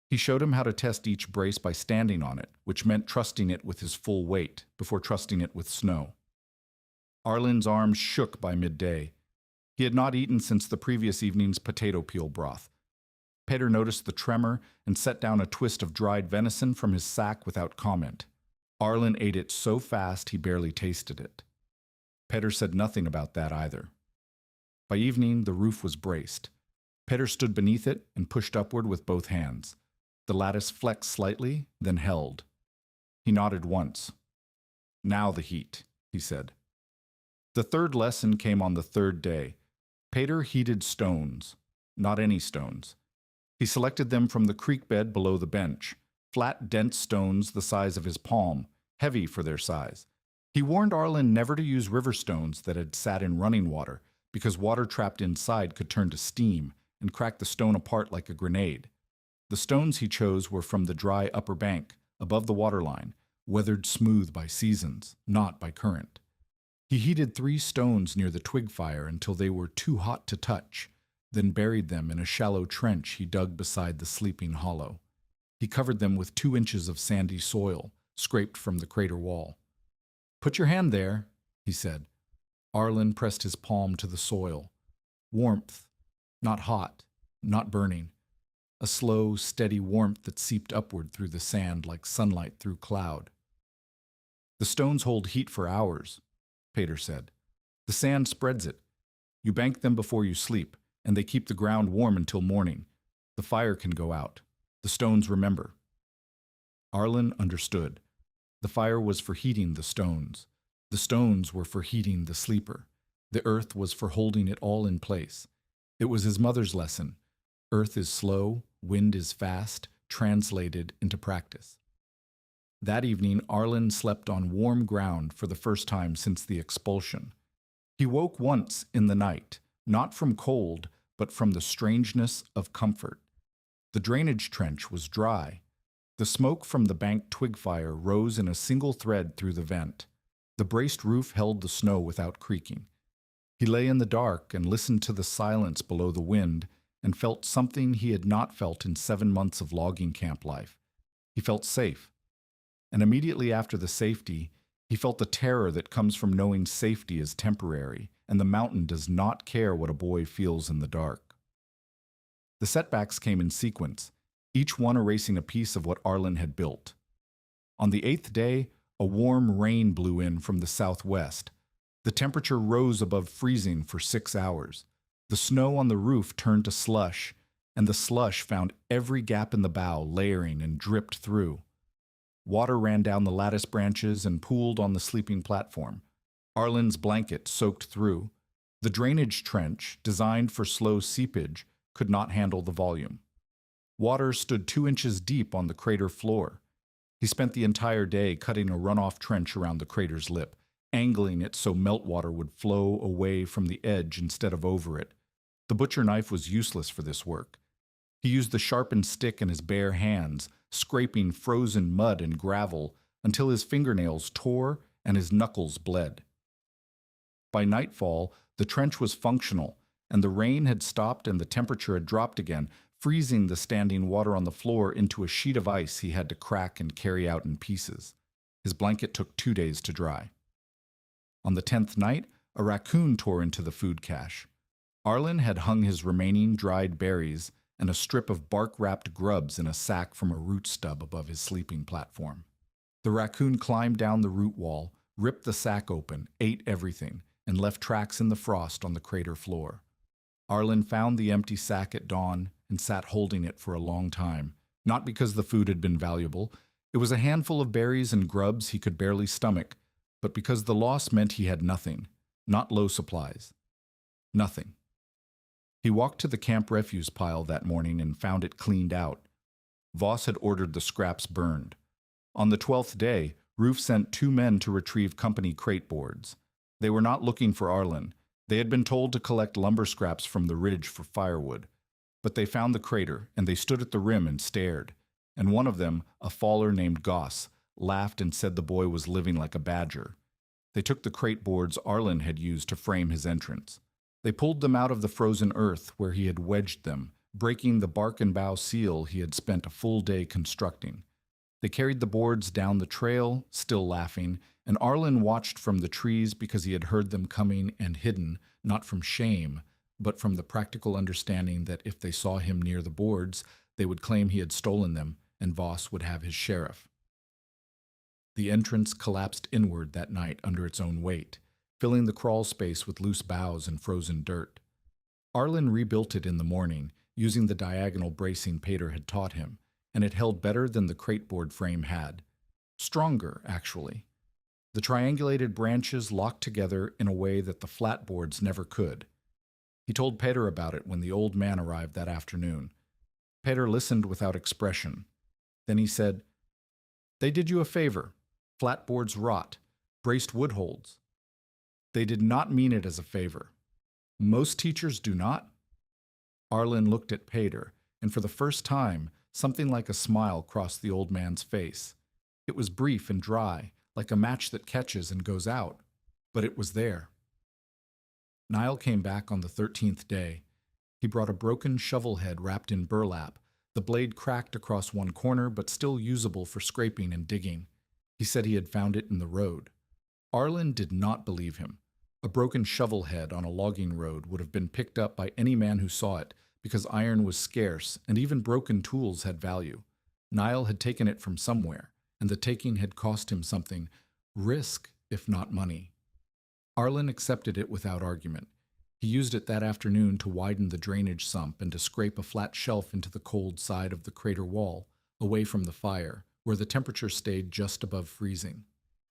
He showed him how to test each brace by standing on it, which meant trusting it with his full weight before trusting it with snow. Arlen's arms shook by midday. He had not eaten since the previous evening's potato peel broth. Peter noticed the tremor and set down a twist of dried venison from his sack without comment. Arlen ate it so fast he barely tasted it. Peter said nothing about that either. By evening, the roof was braced. Peter stood beneath it and pushed upward with both hands. The lattice flexed slightly, then held. He nodded once. "Now the heat," he said. The third lesson came on the 3rd day. Peter heated stones, not any stones. He selected them from the creek bed below the bench, flat, dense stones the size of his palm, heavy for their size. He warned Arlen never to use river stones that had sat in running water, because water trapped inside could turn to steam and crack the stone apart like a grenade. The stones he chose were from the dry upper bank, above the waterline, weathered smooth by seasons, not by current. He heated 3 stones near the twig fire until they were too hot to touch, then buried them in a shallow trench he dug beside the sleeping hollow. He covered them with 2 inches of sandy soil, scraped from the crater wall. "Put your hand there," he said. Arlen pressed his palm to the soil. Warmth, not hot, not burning. A slow, steady warmth that seeped upward through the sand like sunlight through cloud. "The stones hold heat for hours," Peter said. "The sand spreads it. You bank them before you sleep, and they keep the ground warm until morning. The fire can go out. The stones remember." Arlen understood. The fire was for heating the stones. The stones were for heating the sleeper. The earth was for holding it all in place. It was his mother's lesson. Earth is slow, wind is fast, translated into practice. That evening, Arlen slept on warm ground for the first time since the expulsion. He woke once in the night, not from cold, but from the strangeness of comfort. The drainage trench was dry. The smoke from the banked twig fire rose in a single thread through the vent. The braced roof held the snow without creaking. He lay in the dark and listened to the silence below the wind and felt something he had not felt in 7 months of logging camp life. He felt safe. And immediately after the safety, he felt the terror that comes from knowing safety is temporary, and the mountain does not care what a boy feels in the dark. The setbacks came in sequence, each one erasing a piece of what Arlen had built. On the 8th day, a warm rain blew in from the southwest. The temperature rose above freezing for 6 hours. The snow on the roof turned to slush, and the slush found every gap in the bow, layering and dripped through. Water ran down the lattice branches and pooled on the sleeping platform. Arlen's blanket soaked through. The drainage trench, designed for slow seepage, could not handle the volume. Water stood 2 inches deep on the crater floor. He spent the entire day cutting a runoff trench around the crater's lip, angling it so meltwater would flow away from the edge instead of over it. The butcher knife was useless for this work. He used the sharpened stick in his bare hands, scraping frozen mud and gravel until his fingernails tore and his knuckles bled. By nightfall, the trench was functional, and the rain had stopped and the temperature had dropped again, freezing the standing water on the floor into a sheet of ice he had to crack and carry out in pieces. His blanket took 2 days to dry. On the 10th night, a raccoon tore into the food cache. Arlen had hung his remaining dried berries and a strip of bark-wrapped grubs in a sack from a root stub above his sleeping platform. The raccoon climbed down the root wall, ripped the sack open, ate everything, and left tracks in the frost on the crater floor. Arlen found the empty sack at dawn and sat holding it for a long time, not because the food had been valuable. It was a handful of berries and grubs he could barely stomach, but because the loss meant he had nothing, not low supplies. Nothing. He walked to the camp refuse pile that morning and found it cleaned out. Voss had ordered the scraps burned. On the 12th day, Roof sent 2 men to retrieve company crate boards. They were not looking for Arlen. They had been told to collect lumber scraps from the ridge for firewood. But they found the crater, and they stood at the rim and stared. And one of them, a faller named Goss, laughed and said the boy was living like a badger. They took the crate boards Arlen had used to frame his entrance. They pulled them out of the frozen earth where he had wedged them, breaking the bark and bough seal he had spent a full day constructing. They carried the boards down the trail, still laughing, and Arlen watched from the trees because he had heard them coming and hidden, not from shame, but from the practical understanding that if they saw him near the boards, they would claim he had stolen them, and Voss would have his sheriff. The entrance collapsed inward that night under its own weight, filling the crawl space with loose boughs and frozen dirt. Arlen rebuilt it in the morning, using the diagonal bracing Pater had taught him, and it held better than the crateboard frame had. Stronger, actually. The triangulated branches locked together in a way that the flat boards never could. He told Pater about it when the old man arrived that afternoon. Pater listened without expression. Then he said, "They did you a favor. Flat boards rot. Braced wood holds." They did not mean it as a favor. Most teachers do not. Arlen looked at Pater, and for the first time, something like a smile crossed the old man's face. It was brief and dry, like a match that catches and goes out, but it was there. Niall came back on the 13th day. He brought a broken shovel head wrapped in burlap, the blade cracked across one corner but still usable for scraping and digging. He said he had found it in the road. Arlen did not believe him. A broken shovel head on a logging road would have been picked up by any man who saw it, because iron was scarce and even broken tools had value. Niall had taken it from somewhere, and the taking had cost him something, risk if not money. Arlen accepted it without argument. He used it that afternoon to widen the drainage sump and to scrape a flat shelf into the cold side of the crater wall, away from the fire, where the temperature stayed just above freezing.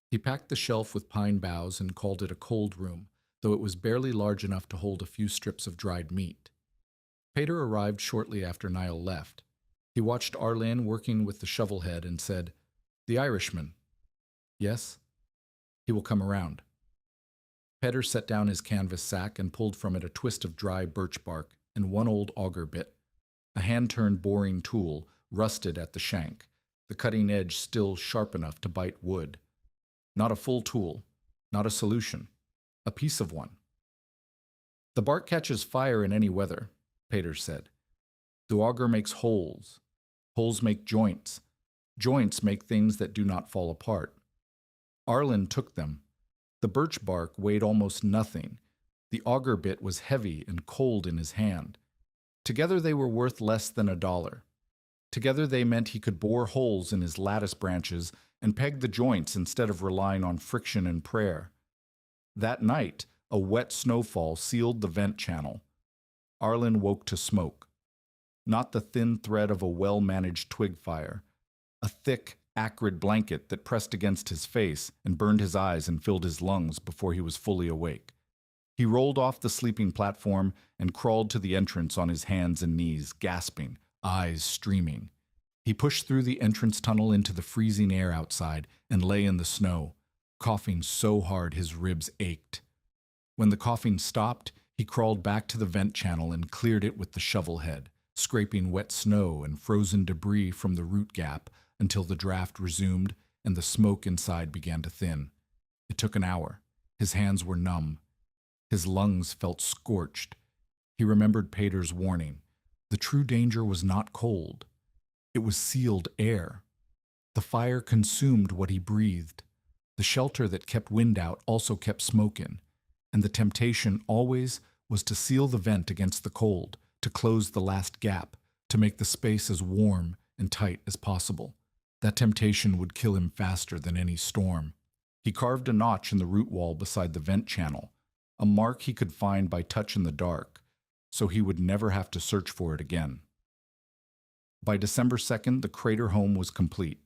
He packed the shelf with pine boughs and called it a cold room, though it was barely large enough to hold a few strips of dried meat. Pater arrived shortly after Niall left. He watched Arlen working with the shovel head and said, "The Irishman." "Yes." "He will come around." Pater set down his canvas sack and pulled from it a twist of dry birch bark and one old auger bit, a hand-turned boring tool, rusted at the shank, the cutting edge still sharp enough to bite wood. Not a full tool, not a solution, a piece of one. "The bark catches fire in any weather," Pater said. "The auger makes holes. Holes make joints. Joints make things that do not fall apart." Arlen took them. The birch bark weighed almost nothing. The auger bit was heavy and cold in his hand. Together they were worth less than $1. Together they meant he could bore holes in his lattice branches and peg the joints instead of relying on friction and prayer. That night, a wet snowfall sealed the vent channel. Arlen woke to smoke. Not the thin thread of a well-managed twig fire. A thick, acrid blanket that pressed against his face and burned his eyes and filled his lungs before he was fully awake. He rolled off the sleeping platform and crawled to the entrance on his hands and knees, gasping, eyes streaming. He pushed through the entrance tunnel into the freezing air outside and lay in the snow, coughing so hard his ribs ached. When the coughing stopped, he crawled back to the vent channel and cleared it with the shovel head, scraping wet snow and frozen debris from the root gap until the draft resumed and the smoke inside began to thin. It took an hour. His hands were numb. His lungs felt scorched. He remembered Pater's warning. The true danger was not cold. It was sealed air. The fire consumed what he breathed. The shelter that kept wind out also kept smoke in, and the temptation always was to seal the vent against the cold, to close the last gap, to make the space as warm and tight as possible. That temptation would kill him faster than any storm. He carved a notch in the root wall beside the vent channel, a mark he could find by touch in the dark, so he would never have to search for it again. By December 2nd, the crater home was complete.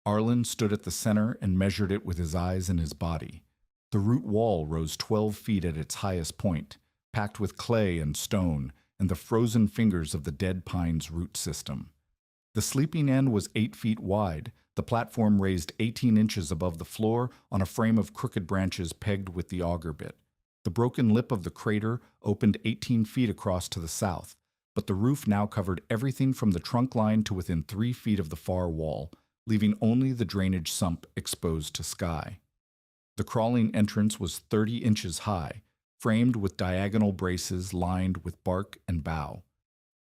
Arlen stood at the center and measured it with his eyes and his body. The root wall rose 12 feet at its highest point, packed with clay and stone and the frozen fingers of the dead pine's root system. The sleeping end was 8 feet wide. The platform raised 18 inches above the floor on a frame of crooked branches pegged with the auger bit. The broken lip of the crater opened 18 feet across to the south, but the roof now covered everything from the trunk line to within 3 feet of the far wall, leaving only the drainage sump exposed to sky. The crawling entrance was 30 inches high, framed with diagonal braces lined with bark and bough.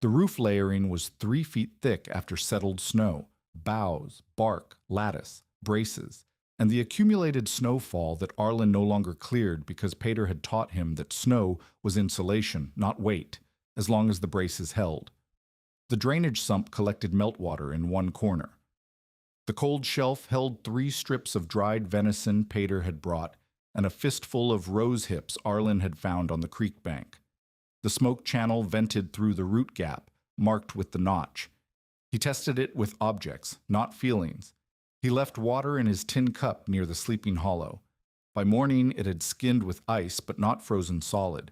The roof layering was 3 feet thick after settled snow, boughs, bark, lattice, braces, and the accumulated snowfall that Arlen no longer cleared because Pater had taught him that snow was insulation, not weight, as long as the braces held. The drainage sump collected meltwater in one corner. The cold shelf held 3 strips of dried venison Pater had brought and a fistful of rose hips Arlen had found on the creek bank. The smoke channel vented through the root gap, marked with the notch. He tested it with objects, not feelings. He left water in his tin cup near the sleeping hollow. By morning it had skinned with ice but not frozen solid.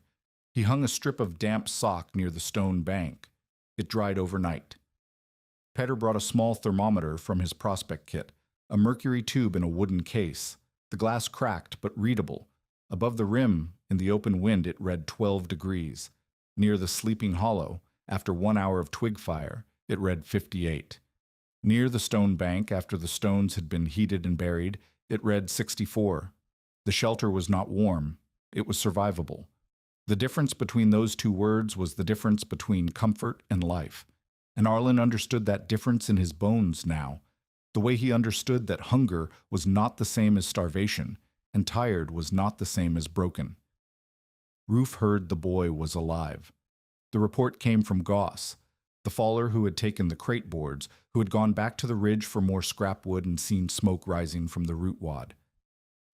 He hung a strip of damp sock near the stone bank. It dried overnight. Pater brought a small thermometer from his prospect kit, a mercury tube in a wooden case. The glass cracked but readable. Above the rim, in the open wind, it read 12 degrees. Near the sleeping hollow, after 1 hour of twig fire, it read 58. Near the stone bank, after the stones had been heated and buried, it read 64. The shelter was not warm. It was survivable. The difference between those 2 words was the difference between comfort and life. And Arlen understood that difference in his bones now, the way he understood that hunger was not the same as starvation, and tired was not the same as broken. Ruth heard the boy was alive. The report came from Goss, the faller who had taken the crate boards, who had gone back to the ridge for more scrap wood and seen smoke rising from the root wad.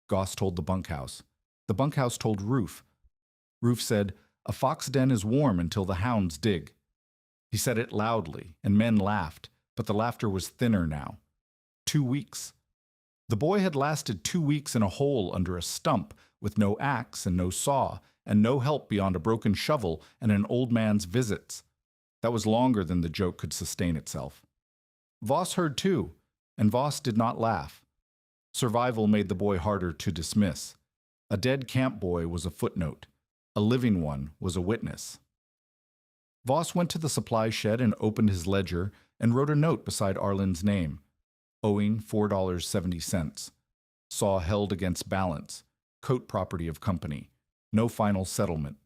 Goss told the bunkhouse. The bunkhouse told Ruth. Ruth said, "A fox den is warm until the hounds dig." He said it loudly, and men laughed, but the laughter was thinner now. 2 weeks. The boy had lasted 2 weeks in a hole under a stump, with no axe and no saw, and no help beyond a broken shovel and an old man's visits. That was longer than the joke could sustain itself. Voss heard too, and Voss did not laugh. Survival made the boy harder to dismiss. A dead camp boy was a footnote. A living one was a witness. Voss went to the supply shed and opened his ledger and wrote a note beside Arlen's name. Owing $4.70. Saw held against balance. Coat property of company. No final settlement.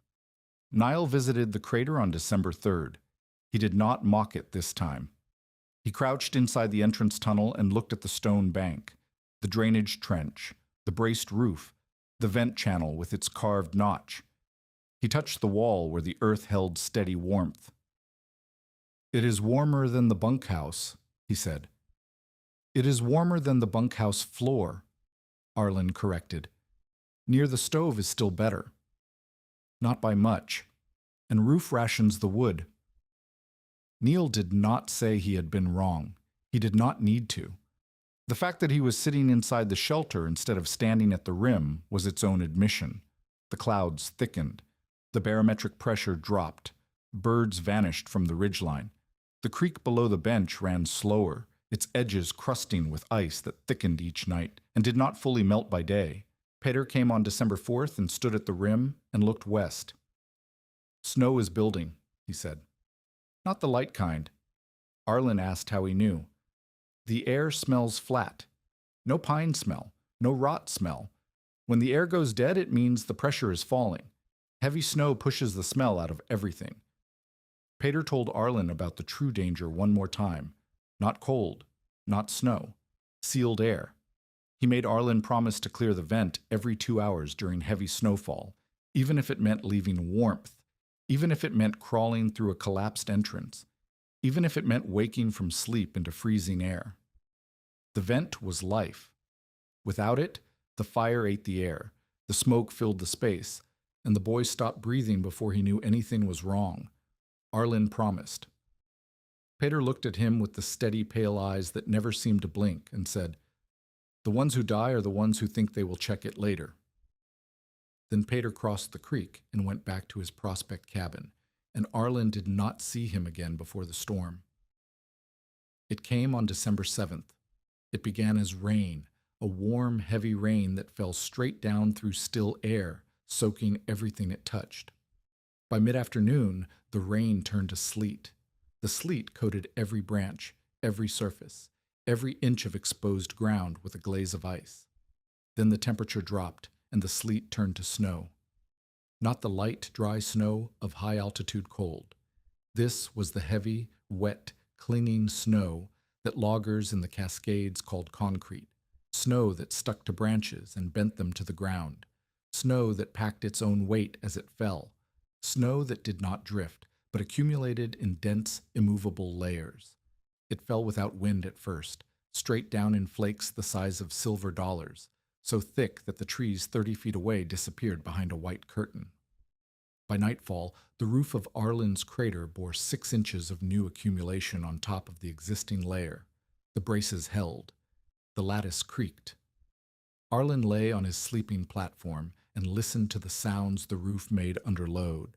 Niall visited the crater on December 3rd. He did not mock it this time. He crouched inside the entrance tunnel and looked at the stone bank, the drainage trench, the braced roof, the vent channel with its carved notch. He touched the wall where the earth held steady warmth. "It is warmer than the bunkhouse," he said. "It is warmer than the bunkhouse floor," Arlen corrected. "Near the stove is still better." "Not by much. And Ruth rations the wood." Neil did not say he had been wrong. He did not need to. The fact that he was sitting inside the shelter instead of standing at the rim was its own admission. The clouds thickened. The barometric pressure dropped. Birds vanished from the ridgeline. The creek below the bench ran slower, its edges crusting with ice that thickened each night and did not fully melt by day. Peter came on December 4th and stood at the rim and looked west. "Snow is building," he said. "Not the light kind." Arlen asked how he knew. "The air smells flat. No pine smell, no rot smell. When the air goes dead, it means the pressure is falling. Heavy snow pushes the smell out of everything." Peter told Arlen about the true danger one more time. Not cold, not snow, sealed air. He made Arlen promise to clear the vent every 2 hours during heavy snowfall, even if it meant leaving warmth, even if it meant crawling through a collapsed entrance, even if it meant waking from sleep into freezing air. The vent was life. Without it, the fire ate the air, the smoke filled the space, and the boy stopped breathing before he knew anything was wrong. Arlen promised. Peter looked at him with the steady, pale eyes that never seemed to blink and said, "The ones who die are the ones who think they will check it later." Then Peter crossed the creek and went back to his prospect cabin, and Arlen did not see him again before the storm. It came on December 7th. It began as rain, a warm, heavy rain that fell straight down through still air, soaking everything it touched. By mid-afternoon, the rain turned to sleet. The sleet coated every branch, every surface, every inch of exposed ground with a glaze of ice. Then the temperature dropped, and the sleet turned to snow. Not the light, dry snow of high-altitude cold. This was the heavy, wet, clinging snow that loggers in the Cascades called concrete, snow that stuck to branches and bent them to the ground, snow that packed its own weight as it fell, snow that did not drift, but accumulated in dense, immovable layers. It fell without wind at first, straight down in flakes the size of silver dollars, so thick that the trees 30 feet away disappeared behind a white curtain. By nightfall, the roof of Arlen's crater bore 6 inches of new accumulation on top of the existing layer. The braces held. The lattice creaked. Arlen lay on his sleeping platform and listened to the sounds the roof made under load.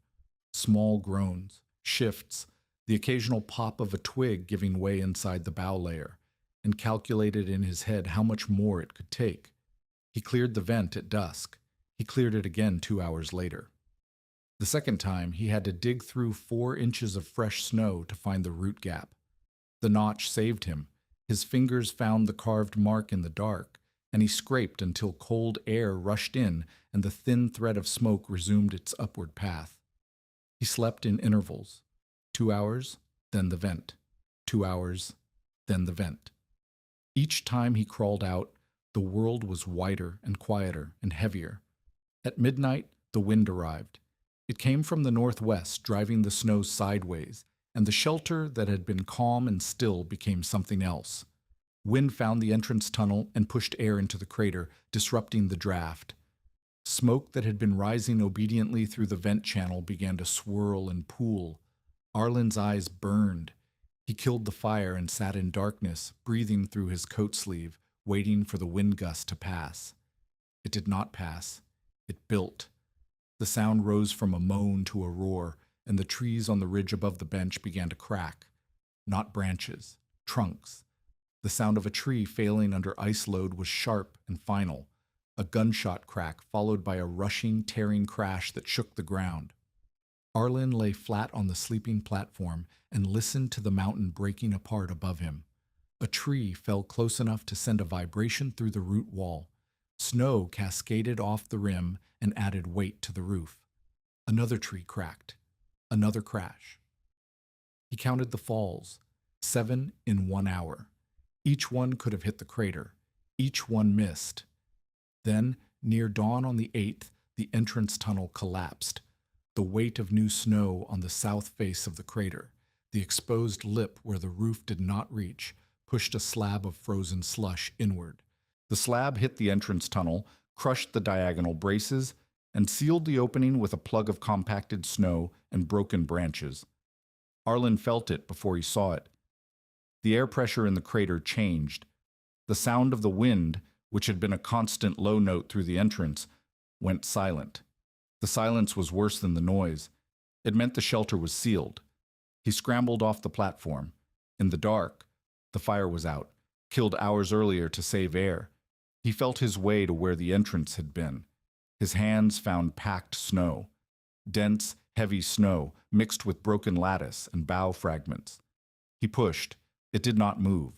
Small groans, shifts, the occasional pop of a twig giving way inside the bow layer, and calculated in his head how much more it could take. He cleared the vent at dusk. He cleared it again 2 hours later. The second time, he had to dig through 4 inches of fresh snow to find the root gap. The notch saved him. His fingers found the carved mark in the dark, and he scraped until cold air rushed in and the thin thread of smoke resumed its upward path. He slept in intervals. 2 hours, then the vent. 2 hours, then the vent. Each time he crawled out, the world was wider and quieter and heavier. At midnight, the wind arrived. It came from the northwest, driving the snow sideways, and the shelter that had been calm and still became something else. Wind found the entrance tunnel and pushed air into the crater, disrupting the draft. Smoke that had been rising obediently through the vent channel began to swirl and pool. Arlen's eyes burned. He killed the fire and sat in darkness, breathing through his coat sleeve, waiting for the wind gust to pass. It did not pass. It built. The sound rose from a moan to a roar, and the trees on the ridge above the bench began to crack. Not branches, trunks. The sound of a tree failing under ice load was sharp and final, a gunshot crack followed by a rushing, tearing crash that shook the ground. Arlen lay flat on the sleeping platform and listened to the mountain breaking apart above him. A tree fell close enough to send a vibration through the root wall. Snow cascaded off the rim and added weight to the roof. Another tree cracked. Another crash. He counted the falls, 7 in 1 hour. Each one could have hit the crater. Each one missed. Then, near dawn on the 8th, the entrance tunnel collapsed. The weight of new snow on the south face of the crater, the exposed lip where the roof did not reach, pushed a slab of frozen slush inward. The slab hit the entrance tunnel, crushed the diagonal braces, and sealed the opening with a plug of compacted snow and broken branches. Arlen felt it before he saw it. The air pressure in the crater changed. The sound of the wind, which had been a constant low note through the entrance, went silent. The silence was worse than the noise. It meant the shelter was sealed. He scrambled off the platform. In the dark, the fire was out, killed hours earlier to save air. He felt his way to where the entrance had been. His hands found packed snow. Dense, heavy snow mixed with broken lattice and bough fragments. He pushed. It did not move.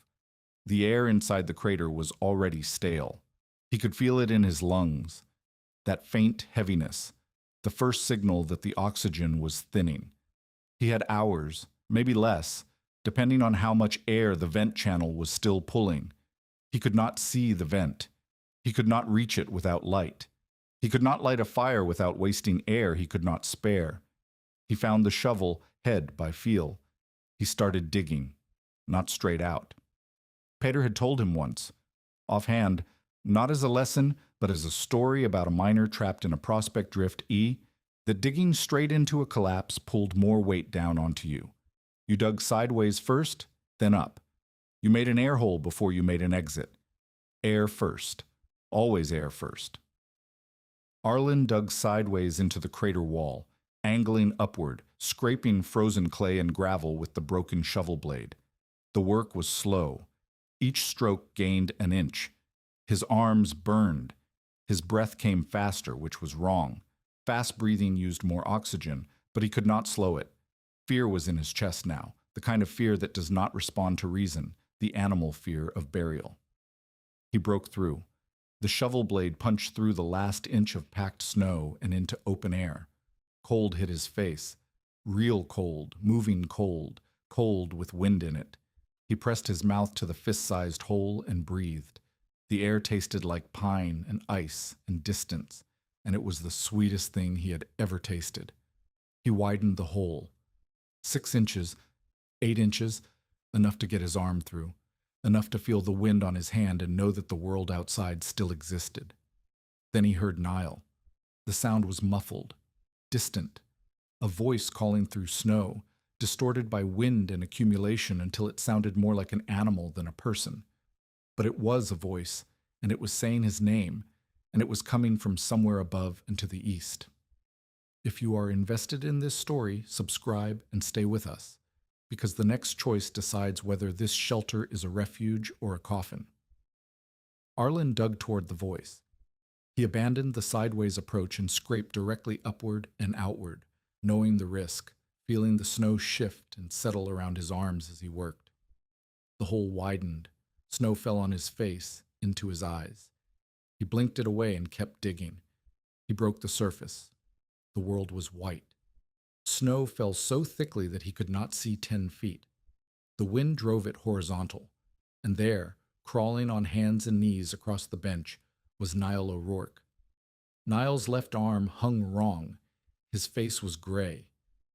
The air inside the crater was already stale. He could feel it in his lungs. That faint heaviness, the first signal that the oxygen was thinning. He had hours, maybe less, depending on how much air the vent channel was still pulling. He could not see the vent. He could not reach it without light. He could not light a fire without wasting air he could not spare. He found the shovel head by feel. He started digging, not straight out. Peter had told him once, offhand, not as a lesson, but as a story about a miner trapped in a prospect drift E, that digging straight into a collapse pulled more weight down onto you. You dug sideways first, then up. You made an air hole before you made an exit. Air first. Always air first. Arlen dug sideways into the crater wall, angling upward, scraping frozen clay and gravel with the broken shovel blade. The work was slow. Each stroke gained an inch. His arms burned. His breath came faster, which was wrong. Fast breathing used more oxygen, but he could not slow it. Fear was in his chest now, the kind of fear that does not respond to reason, the animal fear of burial. He broke through. The shovel blade punched through the last inch of packed snow and into open air. Cold hit his face. Real cold, moving cold, cold with wind in it. He pressed his mouth to the fist-sized hole and breathed. The air tasted like pine and ice and distance, and it was the sweetest thing he had ever tasted. He widened the hole. 6 inches, 8 inches, enough to get his arm through, enough to feel the wind on his hand and know that the world outside still existed. Then he heard Niall. The sound was muffled, distant, a voice calling through snow, distorted by wind and accumulation until it sounded more like an animal than a person. But it was a voice, and it was saying his name, and it was coming from somewhere above and to the east. If you are invested in this story, subscribe and stay with us, because the next choice decides whether this shelter is a refuge or a coffin. Arlen dug toward the voice. He abandoned the sideways approach and scraped directly upward and outward, knowing the risk, feeling the snow shift and settle around his arms as he worked. The hole widened. Snow fell on his face, into his eyes. He blinked it away and kept digging. He broke the surface. The world was white. Snow fell so thickly that he could not see 10 feet. The wind drove it horizontal, and there, crawling on hands and knees across the bench, was Niall O'Rourke. Niall's left arm hung wrong. His face was gray.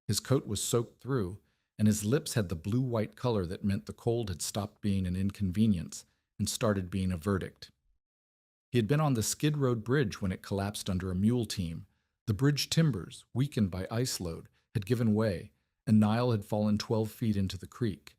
His coat was soaked through, and his lips had the blue-white color that meant the cold had stopped being an inconvenience and started being a verdict. He had been on the Skid Road Bridge when it collapsed under a mule team. The bridge timbers, weakened by ice load, had given way, and Niall had fallen 12 feet into the creek.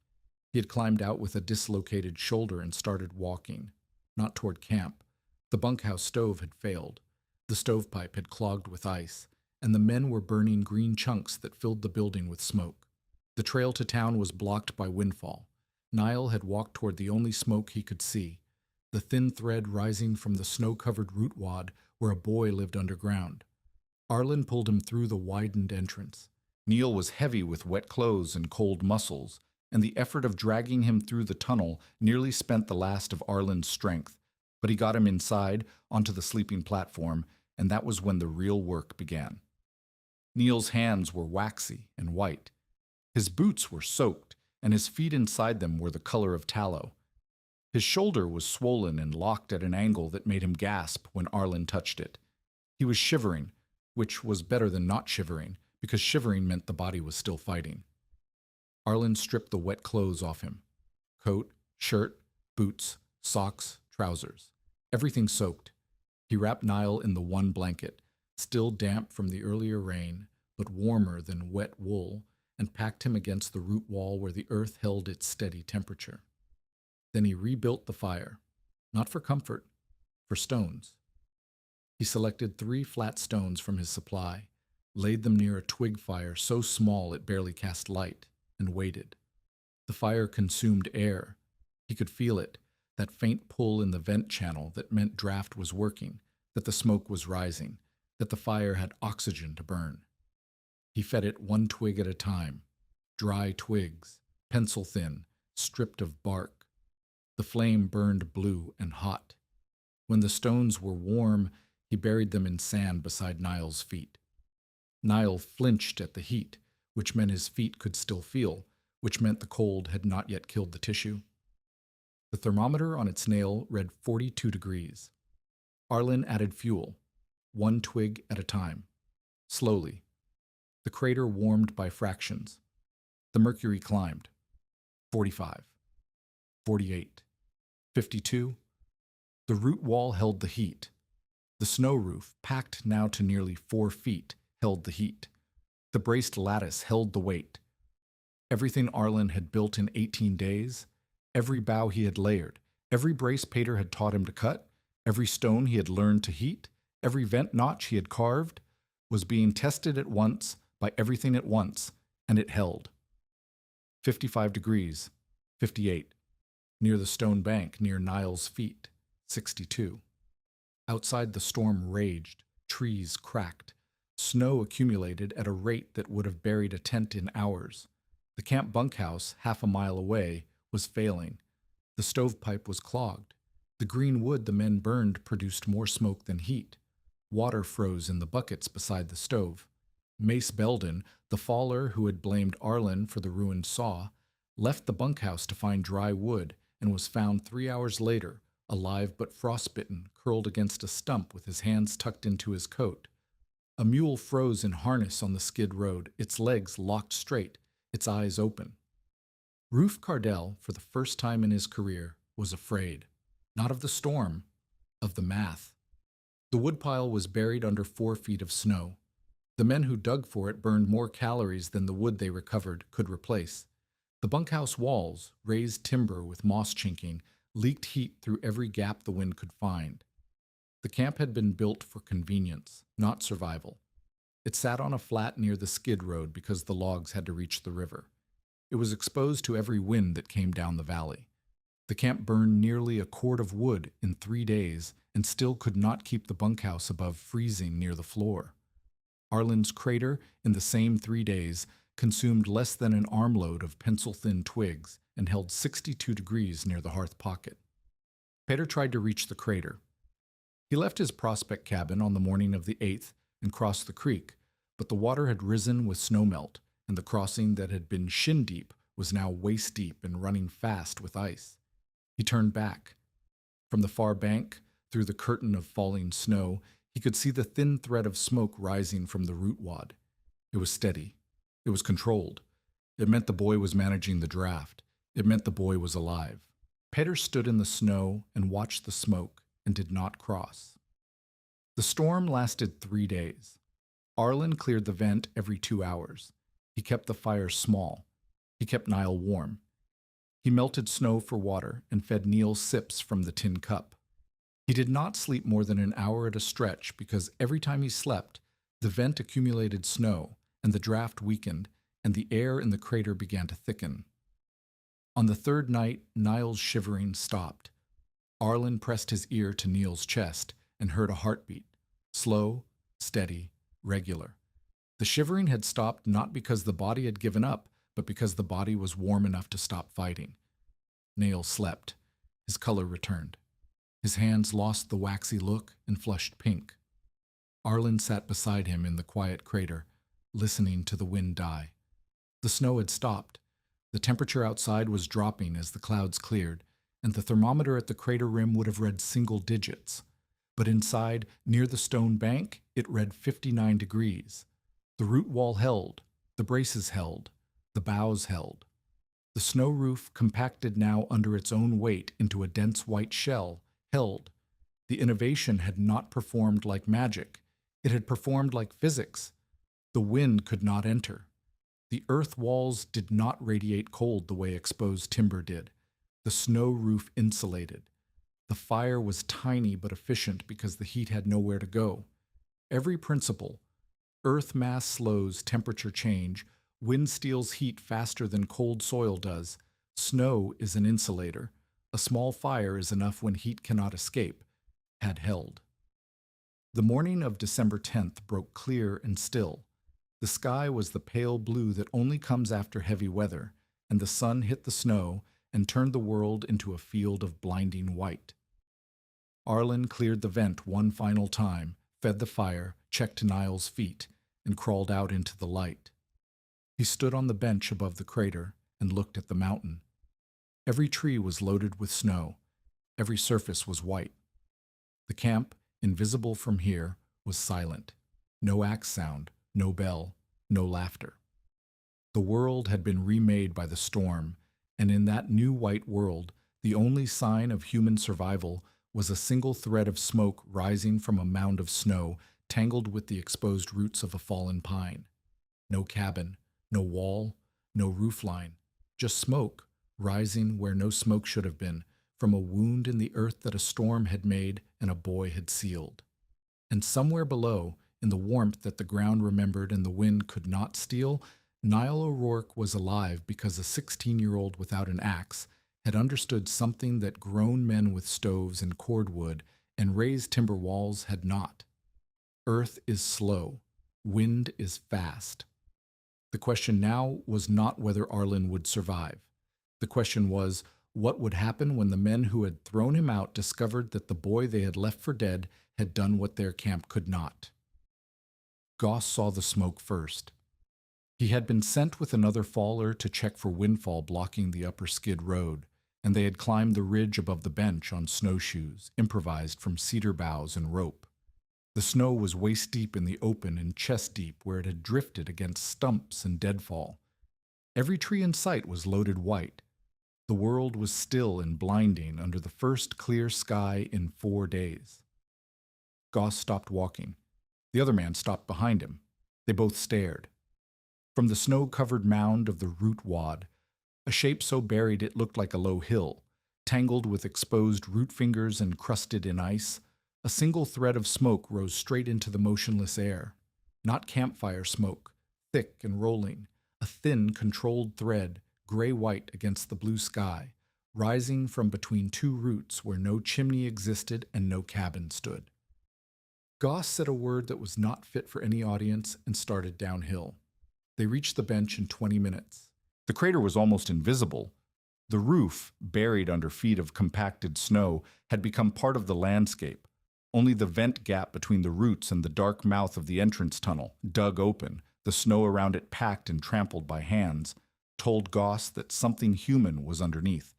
He had climbed out with a dislocated shoulder and started walking, not toward camp. The bunkhouse stove had failed. The stovepipe had clogged with ice, and the men were burning green chunks that filled the building with smoke. The trail to town was blocked by windfall. Niall had walked toward the only smoke he could see, the thin thread rising from the snow-covered root wad where a boy lived underground. Arlen pulled him through the widened entrance. Neil was heavy with wet clothes and cold muscles, and the effort of dragging him through the tunnel nearly spent the last of Arlen's strength. But he got him inside, onto the sleeping platform, and that was when the real work began. Neil's hands were waxy and white. His boots were soaked, and his feet inside them were the color of tallow. His shoulder was swollen and locked at an angle that made him gasp when Arlen touched it. He was shivering, which was better than not shivering, because shivering meant the body was still fighting. Arlen stripped the wet clothes off him. Coat, shirt, boots, socks, trousers. Everything soaked. He wrapped Niall in the one blanket, still damp from the earlier rain, but warmer than wet wool, and packed him against the root wall where the earth held its steady temperature. Then he rebuilt the fire, not for comfort, for stones. He selected 3 flat stones from his supply, laid them near a twig fire so small it barely cast light, and waited. The fire consumed air. He could feel it, that faint pull in the vent channel that meant draft was working, that the smoke was rising, that the fire had oxygen to burn. He fed it 1 twig at a time, dry twigs, pencil thin, stripped of bark. The flame burned blue and hot. When the stones were warm, he buried them in sand beside Niall's feet. Niall flinched at the heat, which meant his feet could still feel, which meant the cold had not yet killed the tissue. The thermometer on its nail read 42 degrees. Arlen added fuel, 1 twig at a time, slowly. The crater warmed by fractions. The mercury climbed. 45, 48, 52. The root wall held the heat. The snow roof, packed now to nearly 4 feet, held the heat. The braced lattice held the weight. Everything Arlen had built in 18 days, every bough he had layered, every brace Pater had taught him to cut, every stone he had learned to heat, every vent notch he had carved, was being tested at once by everything at once, and it held. 55 degrees, 58. Near the stone bank, near Niall's feet, 62. Outside the storm raged, trees cracked. Snow accumulated at a rate that would have buried a tent in hours. The camp bunkhouse, half a mile away, was failing. The stovepipe was clogged. The green wood the men burned produced more smoke than heat. Water froze in the buckets beside the stove. Mace Belden, the faller who had blamed Arlen for the ruined saw, left the bunkhouse to find dry wood and was found 3 hours later, alive but frostbitten, curled against a stump with his hands tucked into his coat. A mule froze in harness on the skid road, its legs locked straight, its eyes open. Rufe Cardell, for the first time in his career, was afraid, not of the storm, of the math. The woodpile was buried under 4 feet of snow. The men who dug for it burned more calories than the wood they recovered could replace. The bunkhouse walls, raised timber with moss chinking, leaked heat through every gap the wind could find. The camp had been built for convenience, not survival. It sat on a flat near the skid road because the logs had to reach the river. It was exposed to every wind that came down the valley. The camp burned nearly a cord of wood in 3 days and still could not keep the bunkhouse above freezing near the floor. Arlen's crater, in the same 3 days, consumed less than an armload of pencil-thin twigs and held 62 degrees near the hearth pocket. Pater tried to reach the crater. He left his prospect cabin on the morning of the 8th and crossed the creek, but the water had risen with snowmelt, and the crossing that had been shin-deep was now waist-deep and running fast with ice. He turned back. From the far bank, through the curtain of falling snow, he could see the thin thread of smoke rising from the root wad. It was steady. It was controlled. It meant the boy was managing the draft. It meant the boy was alive. Pater stood in the snow and watched the smoke and did not cross. The storm lasted 3 days. Arlen cleared the vent every 2 hours. He kept the fire small. He kept Niall warm. He melted snow for water and fed Neil sips from the tin cup. He did not sleep more than an hour at a stretch because every time he slept, the vent accumulated snow and the draft weakened and the air in the crater began to thicken. On the 3rd night, Niall's shivering stopped. Arlen pressed his ear to Neil's chest and heard a heartbeat, slow, steady, regular. The shivering had stopped not because the body had given up, but because the body was warm enough to stop fighting. Neil slept. His color returned. His hands lost the waxy look and flushed pink. Arlen sat beside him in the quiet crater, listening to the wind die. The snow had stopped. The temperature outside was dropping as the clouds cleared, and the thermometer at the crater rim would have read single digits. But inside, near the stone bank, it read 59 degrees. The root wall held. The braces held. The boughs held. The snow roof, compacted now under its own weight into a dense white shell, held. The innovation had not performed like magic. It had performed like physics. The wind could not enter. The earth walls did not radiate cold the way exposed timber did. The snow roof insulated. The fire was tiny but efficient because the heat had nowhere to go. Every principle, earth mass slows temperature change, wind steals heat faster than cold soil does, snow is an insulator, a small fire is enough when heat cannot escape, had held. The morning of December 10th broke clear and still. The sky was the pale blue that only comes after heavy weather, and the sun hit the snow and turned the world into a field of blinding white. Arlen cleared the vent one final time, fed the fire, checked Niall's feet, and crawled out into the light. He stood on the bench above the crater and looked at the mountain. Every tree was loaded with snow. Every surface was white. The camp, invisible from here, was silent. No axe sound, no bell, no laughter. The world had been remade by the storm, and in that new white world, the only sign of human survival was a single thread of smoke rising from a mound of snow tangled with the exposed roots of a fallen pine. No cabin, no wall, no roofline, just smoke rising where no smoke should have been, from a wound in the earth that a storm had made and a boy had sealed. And somewhere below, in the warmth that the ground remembered and the wind could not steal, Niall O'Rourke was alive because a 16-year-old without an axe had understood something that grown men with stoves and cordwood and raised timber walls had not. Earth is slow. Wind is fast. The question now was not whether Arlen would survive. The question was, what would happen when the men who had thrown him out discovered that the boy they had left for dead had done what their camp could not? Goss saw the smoke first. He had been sent with another faller to check for windfall blocking the upper skid road, and they had climbed the ridge above the bench on snowshoes, improvised from cedar boughs and rope. The snow was waist-deep in the open and chest-deep where it had drifted against stumps and deadfall. Every tree in sight was loaded white. The world was still and blinding under the first clear sky in 4 days. Goss stopped walking. The other man stopped behind him. They both stared. From the snow-covered mound of the root wad, a shape so buried it looked like a low hill, tangled with exposed root fingers and crusted in ice, a single thread of smoke rose straight into the motionless air. Not campfire smoke, thick and rolling, a thin, controlled thread, gray-white against the blue sky, rising from between two roots where no chimney existed and no cabin stood. Goss said a word that was not fit for any audience and started downhill. They reached the bench in 20 minutes. The crater was almost invisible. The roof, buried under feet of compacted snow, had become part of the landscape. Only the vent gap between the roots and the dark mouth of the entrance tunnel, dug open, the snow around it packed and trampled by hands, told Goss that something human was underneath.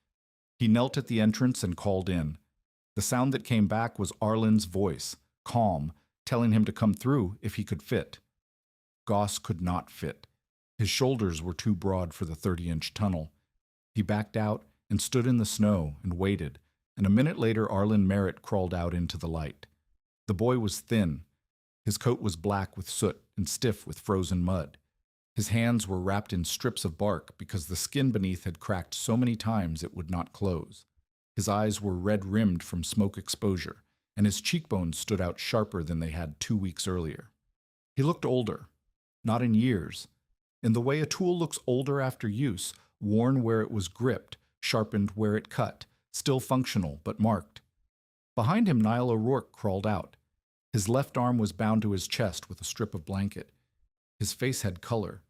He knelt at the entrance and called in. The sound that came back was Arlen's voice, calm, telling him to come through if he could fit. Goss could not fit. His shoulders were too broad for the 30-inch tunnel. He backed out and stood in the snow and waited, and a minute later Arlen Merritt crawled out into the light. The boy was thin. His coat was black with soot and stiff with frozen mud. His hands were wrapped in strips of bark because the skin beneath had cracked so many times it would not close. His eyes were red-rimmed from smoke exposure, and his cheekbones stood out sharper than they had 2 weeks earlier. He looked older, not in years, in the way a tool looks older after use, worn where it was gripped, sharpened where it cut, still functional but marked. Behind him, Niall O'Rourke crawled out. His left arm was bound to his chest with a strip of blanket. His face had color.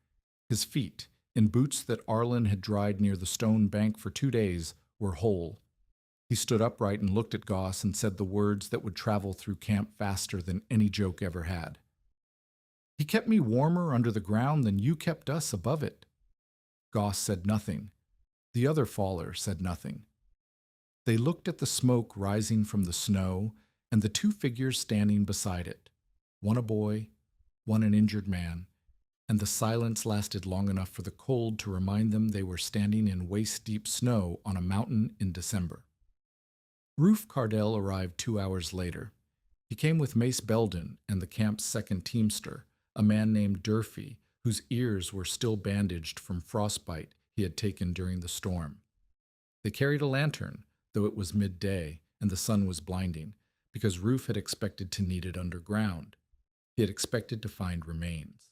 His feet, in boots that Arlen had dried near the stone bank for 2 days, were whole. He stood upright and looked at Goss and said the words that would travel through camp faster than any joke ever had. "He kept me warmer under the ground than you kept us above it." Goss said nothing. The other faller said nothing. They looked at the smoke rising from the snow and the two figures standing beside it, one a boy, one an injured man, and the silence lasted long enough for the cold to remind them they were standing in waist-deep snow on a mountain in December. Roof Cardell arrived 2 hours later. He came with Mace Belden and the camp's second teamster, a man named Durfee, whose ears were still bandaged from frostbite he had taken during the storm. They carried a lantern, though it was midday, and the sun was blinding, because Ruth had expected to need it underground. He had expected to find remains.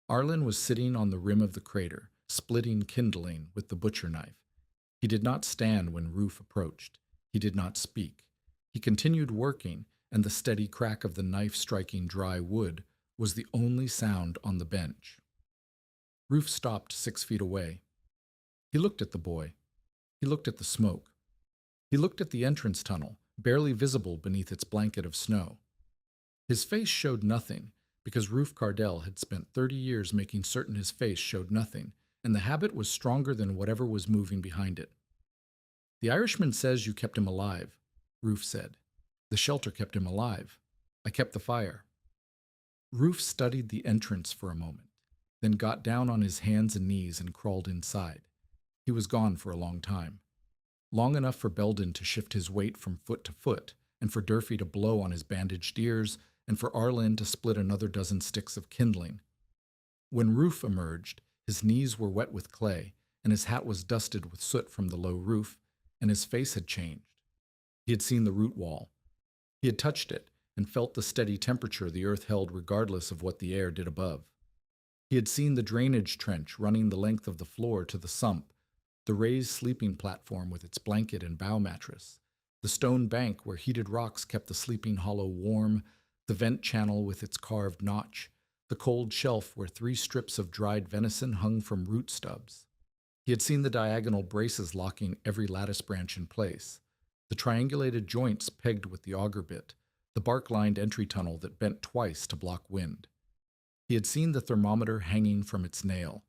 Arlen was sitting on the rim of the crater, splitting kindling with the butcher knife. He did not stand when Ruth approached. He did not speak. He continued working, and the steady crack of the knife striking dry wood was the only sound on the bench. Ruth stopped 6 feet away. He looked at the boy. He looked at the smoke. He looked at the entrance tunnel, barely visible beneath its blanket of snow. His face showed nothing, because Ruth Cardell had spent 30 years making certain his face showed nothing, and the habit was stronger than whatever was moving behind it. "The Irishman says you kept him alive," Ruth said. "The shelter kept him alive. I kept the fire." Ruth studied the entrance for a moment, then got down on his hands and knees and crawled inside. He was gone for a long time. Long enough for Belden to shift his weight from foot to foot, and for Durfee to blow on his bandaged ears, and for Arlen to split another dozen sticks of kindling. When Ruth emerged, his knees were wet with clay, and his hat was dusted with soot from the low roof, and his face had changed. He had seen the root wall. He had touched it, and felt the steady temperature the earth held regardless of what the air did above. He had seen the drainage trench running the length of the floor to the sump, the raised sleeping platform with its blanket and bough mattress, the stone bank where heated rocks kept the sleeping hollow warm, the vent channel with its carved notch, the cold shelf where 3 strips of dried venison hung from root stubs. He had seen the diagonal braces locking every lattice branch in place, the triangulated joints pegged with the auger bit, the bark-lined entry tunnel that bent twice to block wind. He had seen the thermometer hanging from its nail.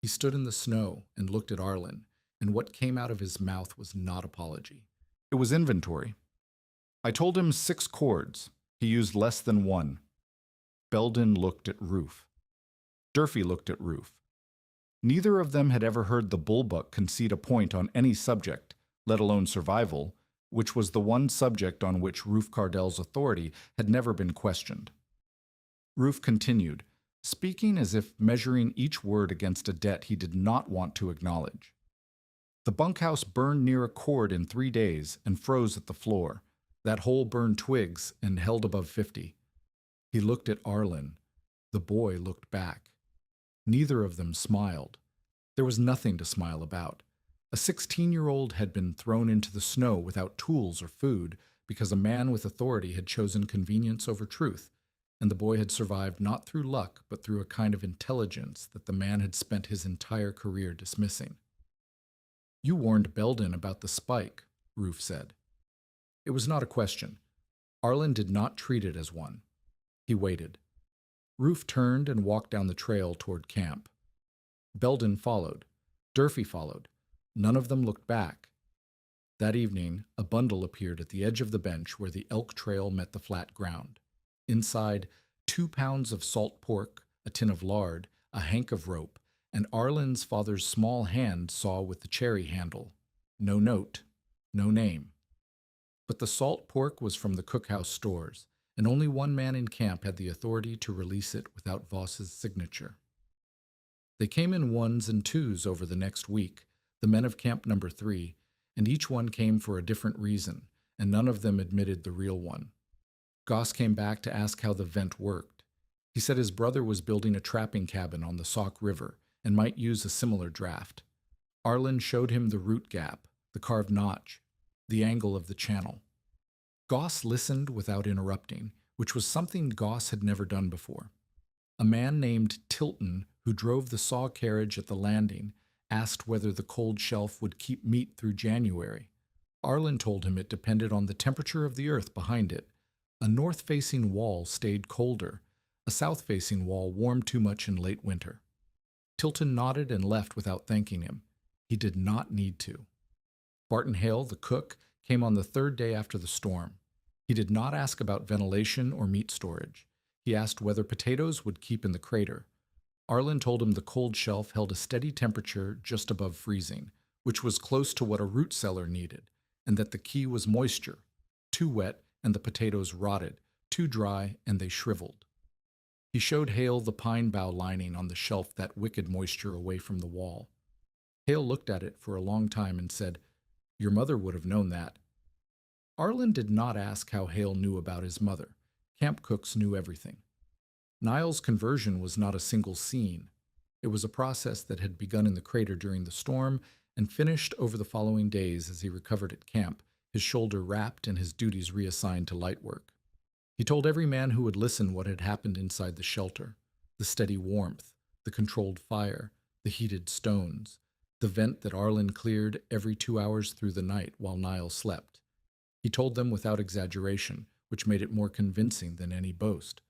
He stood in the snow and looked at Arlen, and what came out of his mouth was not apology. It was inventory. "I told him 6 cords. He used less than 1. Belden looked at Ruth. Durfee looked at Ruth. Neither of them had ever heard the bullbuck concede a point on any subject, let alone survival, which was the one subject on which Ruth Cardell's authority had never been questioned. Ruth continued, speaking as if measuring each word against a debt he did not want to acknowledge. "The bunkhouse burned near a cord in 3 days and froze at the floor. That hole burned twigs and held above 50. He looked at Arlen. The boy looked back. Neither of them smiled. There was nothing to smile about. A 16-year-old had been thrown into the snow without tools or food because a man with authority had chosen convenience over truth, and the boy had survived not through luck but through a kind of intelligence that the man had spent his entire career dismissing. "You warned Belden about the spike," Ruth said. It was not a question. Arlen did not treat it as one. He waited. Ruth turned and walked down the trail toward camp. Belden followed. Durfee followed. None of them looked back. That evening, a bundle appeared at the edge of the bench where the elk trail met the flat ground. Inside, 2 pounds of salt pork, a tin of lard, a hank of rope, and Arlen's father's small hand saw with the cherry handle. No note, no name. But the salt pork was from the cookhouse stores, and only one man in camp had the authority to release it without Voss's signature. They came in 1s and 2s over the next week, the men of Camp Number 3, and each one came for a different reason, and none of them admitted the real one. Goss came back to ask how the vent worked. He said his brother was building a trapping cabin on the Sauk River and might use a similar draft. Arlen showed him the root gap, the carved notch, the angle of the channel. Goss listened without interrupting, which was something Goss had never done before. A man named Tilton, who drove the saw carriage at the landing, asked whether the cold shelf would keep meat through January. Arlen told him it depended on the temperature of the earth behind it. A north-facing wall stayed colder. A south-facing wall warmed too much in late winter. Tilton nodded and left without thanking him. He did not need to. Barton Hale, the cook, came on the 3rd day after the storm. He did not ask about ventilation or meat storage. He asked whether potatoes would keep in the crater. Arlen told him the cold shelf held a steady temperature just above freezing, which was close to what a root cellar needed, and that the key was moisture. Too wet, and the potatoes rotted. Too dry, and they shriveled. He showed Hale the pine bough lining on the shelf that wicked moisture away from the wall. Hale looked at it for a long time and said, "Your mother would have known that." Arlen did not ask how Hale knew about his mother. Camp cooks knew everything. Niall's conversion was not a single scene. It was a process that had begun in the crater during the storm and finished over the following days as he recovered at camp, his shoulder wrapped and his duties reassigned to light work. He told every man who would listen what had happened inside the shelter: the steady warmth, the controlled fire, the heated stones, the vent that Arlen cleared every 2 hours through the night while Niall slept. He told them without exaggeration, which made it more convincing than any boast.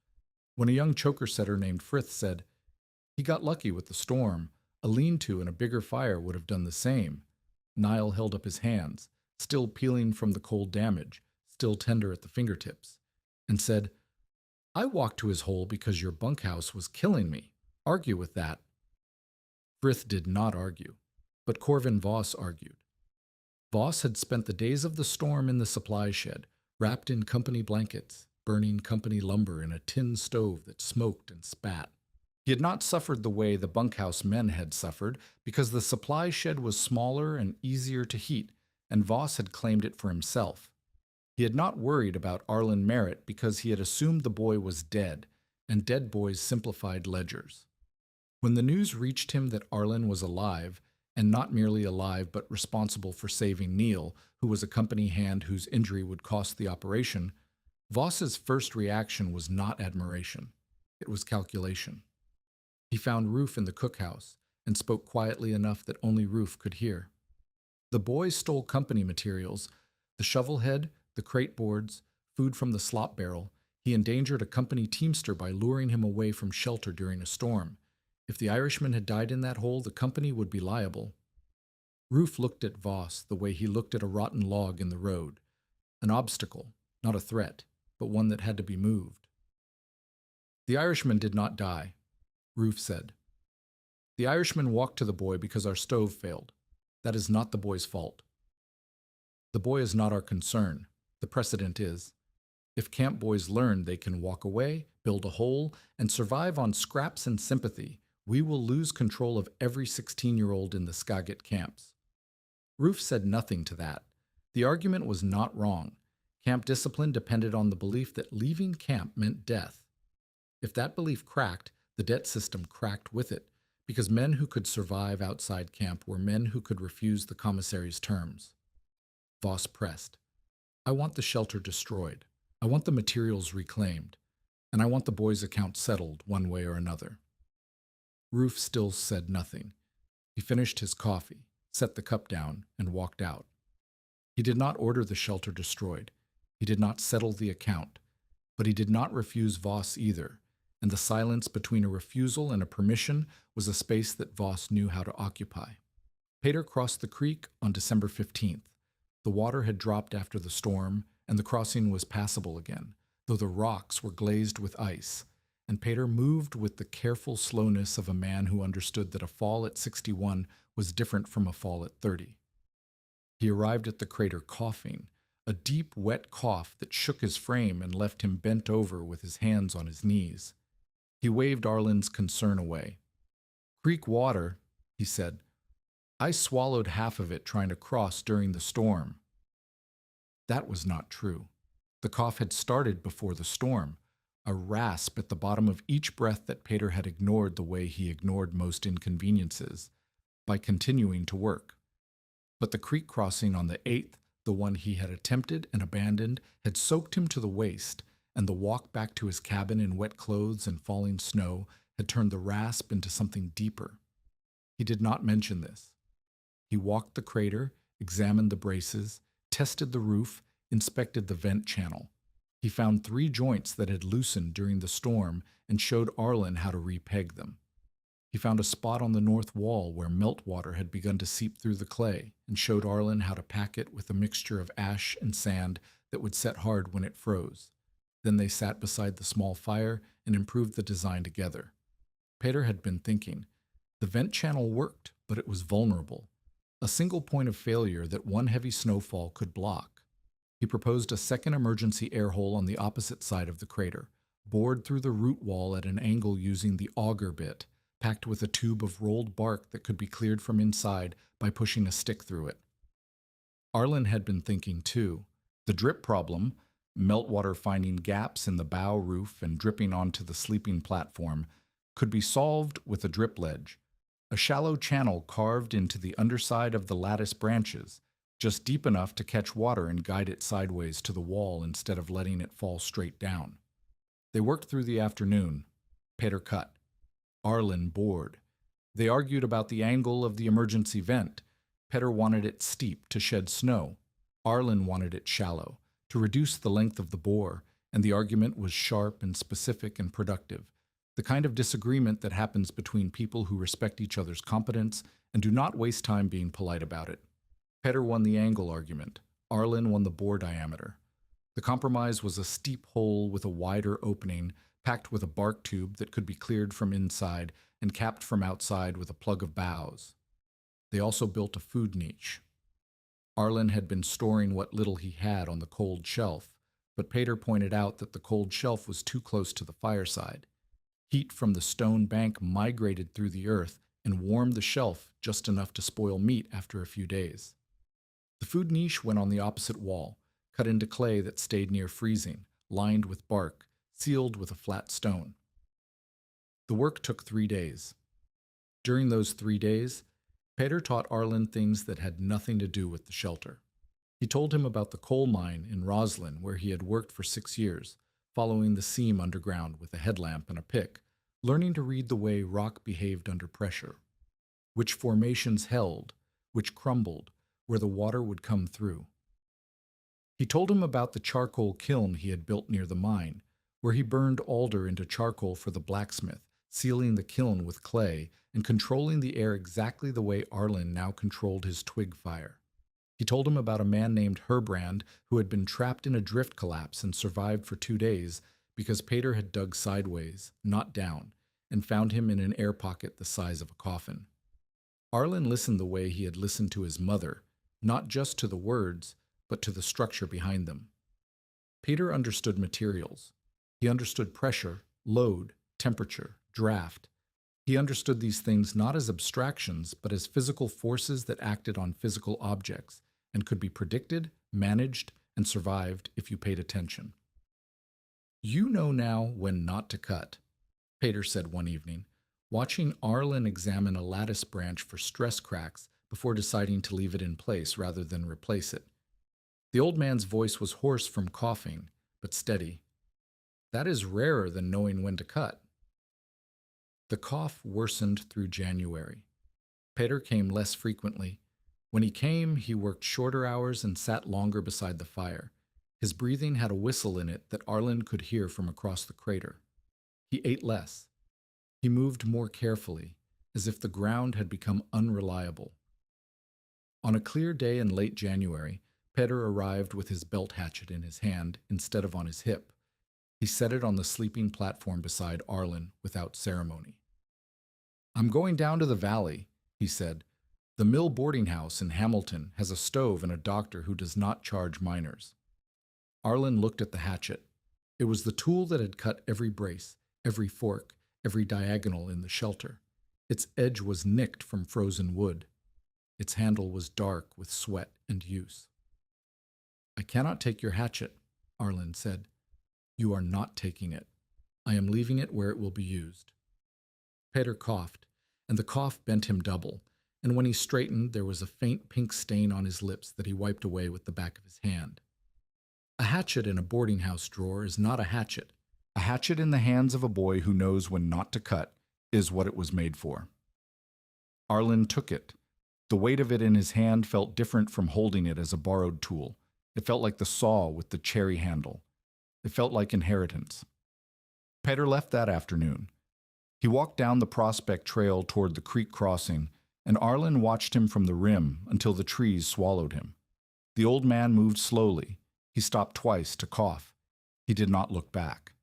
When a young choker setter named Frith said, "He got lucky with the storm. A lean-to and a bigger fire would have done the same," Niall held up his hands, still peeling from the cold damage, still tender at the fingertips, and said, "I walked to his hole because your bunkhouse was killing me. Argue with that." Frith did not argue, but Corvin Voss argued. Voss had spent the days of the storm in the supply shed, wrapped in company blankets, burning company lumber in a tin stove that smoked and spat. He had not suffered the way the bunkhouse men had suffered because the supply shed was smaller and easier to heat, and Voss had claimed it for himself. He had not worried about Arlen Merritt because he had assumed the boy was dead, and dead boys simplified ledgers. When the news reached him that Arlen was alive, and not merely alive but responsible for saving Neil, who was a company hand whose injury would cost the operation, Voss's first reaction was not admiration. It was calculation. He found Roof in the cookhouse and spoke quietly enough that only Roof could hear. The boy stole company materials: the shovel head, the crate boards, food from the slop barrel. He endangered a company teamster by luring him away from shelter during a storm. If the Irishman had died in that hole, the company would be liable. Roof looked at Voss the way he looked at a rotten log in the road. An obstacle, not a threat, but one that had to be moved. "The Irishman did not die," Roof said. "The Irishman walked to the boy because our stove failed. That is not the boy's fault. The boy is not our concern. The precedent is. If camp boys learn they can walk away, build a hole, and survive on scraps and sympathy, we will lose control of every 16-year-old in the Skagit camps." Roof said nothing to that. The argument was not wrong. Camp discipline depended on the belief that leaving camp meant death. If that belief cracked, the debt system cracked with it, because men who could survive outside camp were men who could refuse the commissary's terms. Voss pressed, "I want the shelter destroyed. I want the materials reclaimed. And I want the boys' account settled one way or another." Roof still said nothing. He finished his coffee, set the cup down, and walked out. He did not order the shelter destroyed. He did not settle the account. But he did not refuse Voss either, and the silence between a refusal and a permission was a space that Voss knew how to occupy. Peter crossed the creek on December 15th. The water had dropped after the storm, and the crossing was passable again, though the rocks were glazed with ice, and Peter moved with the careful slowness of a man who understood that a fall at 61 was different from a fall at 30. He arrived at the crater coughing, a deep, wet cough that shook his frame and left him bent over with his hands on his knees. He waved Arlen's concern away. "Creek water," he said. "I swallowed half of it trying to cross during the storm." That was not true. The cough had started before the storm, a rasp at the bottom of each breath that Peter had ignored the way he ignored most inconveniences, by continuing to work. But the creek crossing on the 8th, the one he had attempted and abandoned, had soaked him to the waist, and the walk back to his cabin in wet clothes and falling snow had turned the rasp into something deeper. He did not mention this. He walked the crater, examined the braces, tested the roof, inspected the vent channel. He found 3 joints that had loosened during the storm and showed Arlen how to repeg them. He found a spot on the north wall where meltwater had begun to seep through the clay and showed Arlen how to pack it with a mixture of ash and sand that would set hard when it froze. Then they sat beside the small fire and improved the design together. Peter had been thinking. The vent channel worked, but it was vulnerable. A single point of failure that one heavy snowfall could block. He proposed a second emergency air hole on the opposite side of the crater, bored through the root wall at an angle using the auger bit, packed with a tube of rolled bark that could be cleared from inside by pushing a stick through it. Arlen had been thinking too. The drip problem, meltwater finding gaps in the bow roof and dripping onto the sleeping platform, could be solved with a drip ledge, a shallow channel carved into the underside of the lattice branches, just deep enough to catch water and guide it sideways to the wall instead of letting it fall straight down. They worked through the afternoon. Peter cut. Arlen bored. They argued about the angle of the emergency vent. Peter wanted it steep to shed snow. Arlen wanted it shallow, to reduce the length of the bore, and the argument was sharp and specific and productive, the kind of disagreement that happens between people who respect each other's competence and do not waste time being polite about it. Peter won the angle argument. Arlen won the bore diameter. The compromise was a steep hole with a wider opening, packed with a bark tube that could be cleared from inside and capped from outside with a plug of boughs. They also built a food niche. Arlen had been storing what little he had on the cold shelf, but Peter pointed out that the cold shelf was too close to the fireside. Heat from the stone bank migrated through the earth and warmed the shelf just enough to spoil meat after a few days. The food niche went on the opposite wall, cut into clay that stayed near freezing, lined with bark, sealed with a flat stone. The work took 3 days. During those 3 days, Peter taught Arlen things that had nothing to do with the shelter. He told him about the coal mine in Roslyn where he had worked for 6 years, following the seam underground with a headlamp and a pick, learning to read the way rock behaved under pressure, which formations held, which crumbled, where the water would come through. He told him about the charcoal kiln he had built near the mine, where he burned alder into charcoal for the blacksmith, sealing the kiln with clay and controlling the air exactly the way Arlen now controlled his twig fire. He told him about a man named Herbrand who had been trapped in a drift collapse and survived for 2 days because Peter had dug sideways, not down, and found him in an air pocket the size of a coffin. Arlen listened the way he had listened to his mother, not just to the words, but to the structure behind them. Peter understood materials. He understood pressure, load, temperature, draft. He understood these things not as abstractions, but as physical forces that acted on physical objects and could be predicted, managed, and survived if you paid attention. "You know now when not to cut," Peter said one evening, watching Arlen examine a lattice branch for stress cracks before deciding to leave it in place rather than replace it. The old man's voice was hoarse from coughing, but steady. "That is rarer than knowing when to cut." The cough worsened through January. Peter came less frequently. When he came, he worked shorter hours and sat longer beside the fire. His breathing had a whistle in it that Arlen could hear from across the crater. He ate less. He moved more carefully, as if the ground had become unreliable. On a clear day in late January, Peter arrived with his belt hatchet in his hand instead of on his hip. He set it on the sleeping platform beside Arlen without ceremony. "I'm going down to the valley," he said. "The mill boarding house in Hamilton has a stove and a doctor who does not charge miners." Arlen looked at the hatchet. It was the tool that had cut every brace, every fork, every diagonal in the shelter. Its edge was nicked from frozen wood. Its handle was dark with sweat and use. "I cannot take your hatchet," Arlen said. "You are not taking it. I am leaving it where it will be used." Peter coughed, and the cough bent him double, and when he straightened there was a faint pink stain on his lips that he wiped away with the back of his hand. A hatchet in a boarding house drawer is not a hatchet. A hatchet in the hands of a boy who knows when not to cut is what it was made for. Arlen took it. The weight of it in his hand felt different from holding it as a borrowed tool. It felt like the saw with the cherry handle. It felt like inheritance. Peter left that afternoon. He walked down the Prospect Trail toward the creek crossing, and Arlen watched him from the rim until the trees swallowed him. The old man moved slowly. He stopped twice to cough. He did not look back.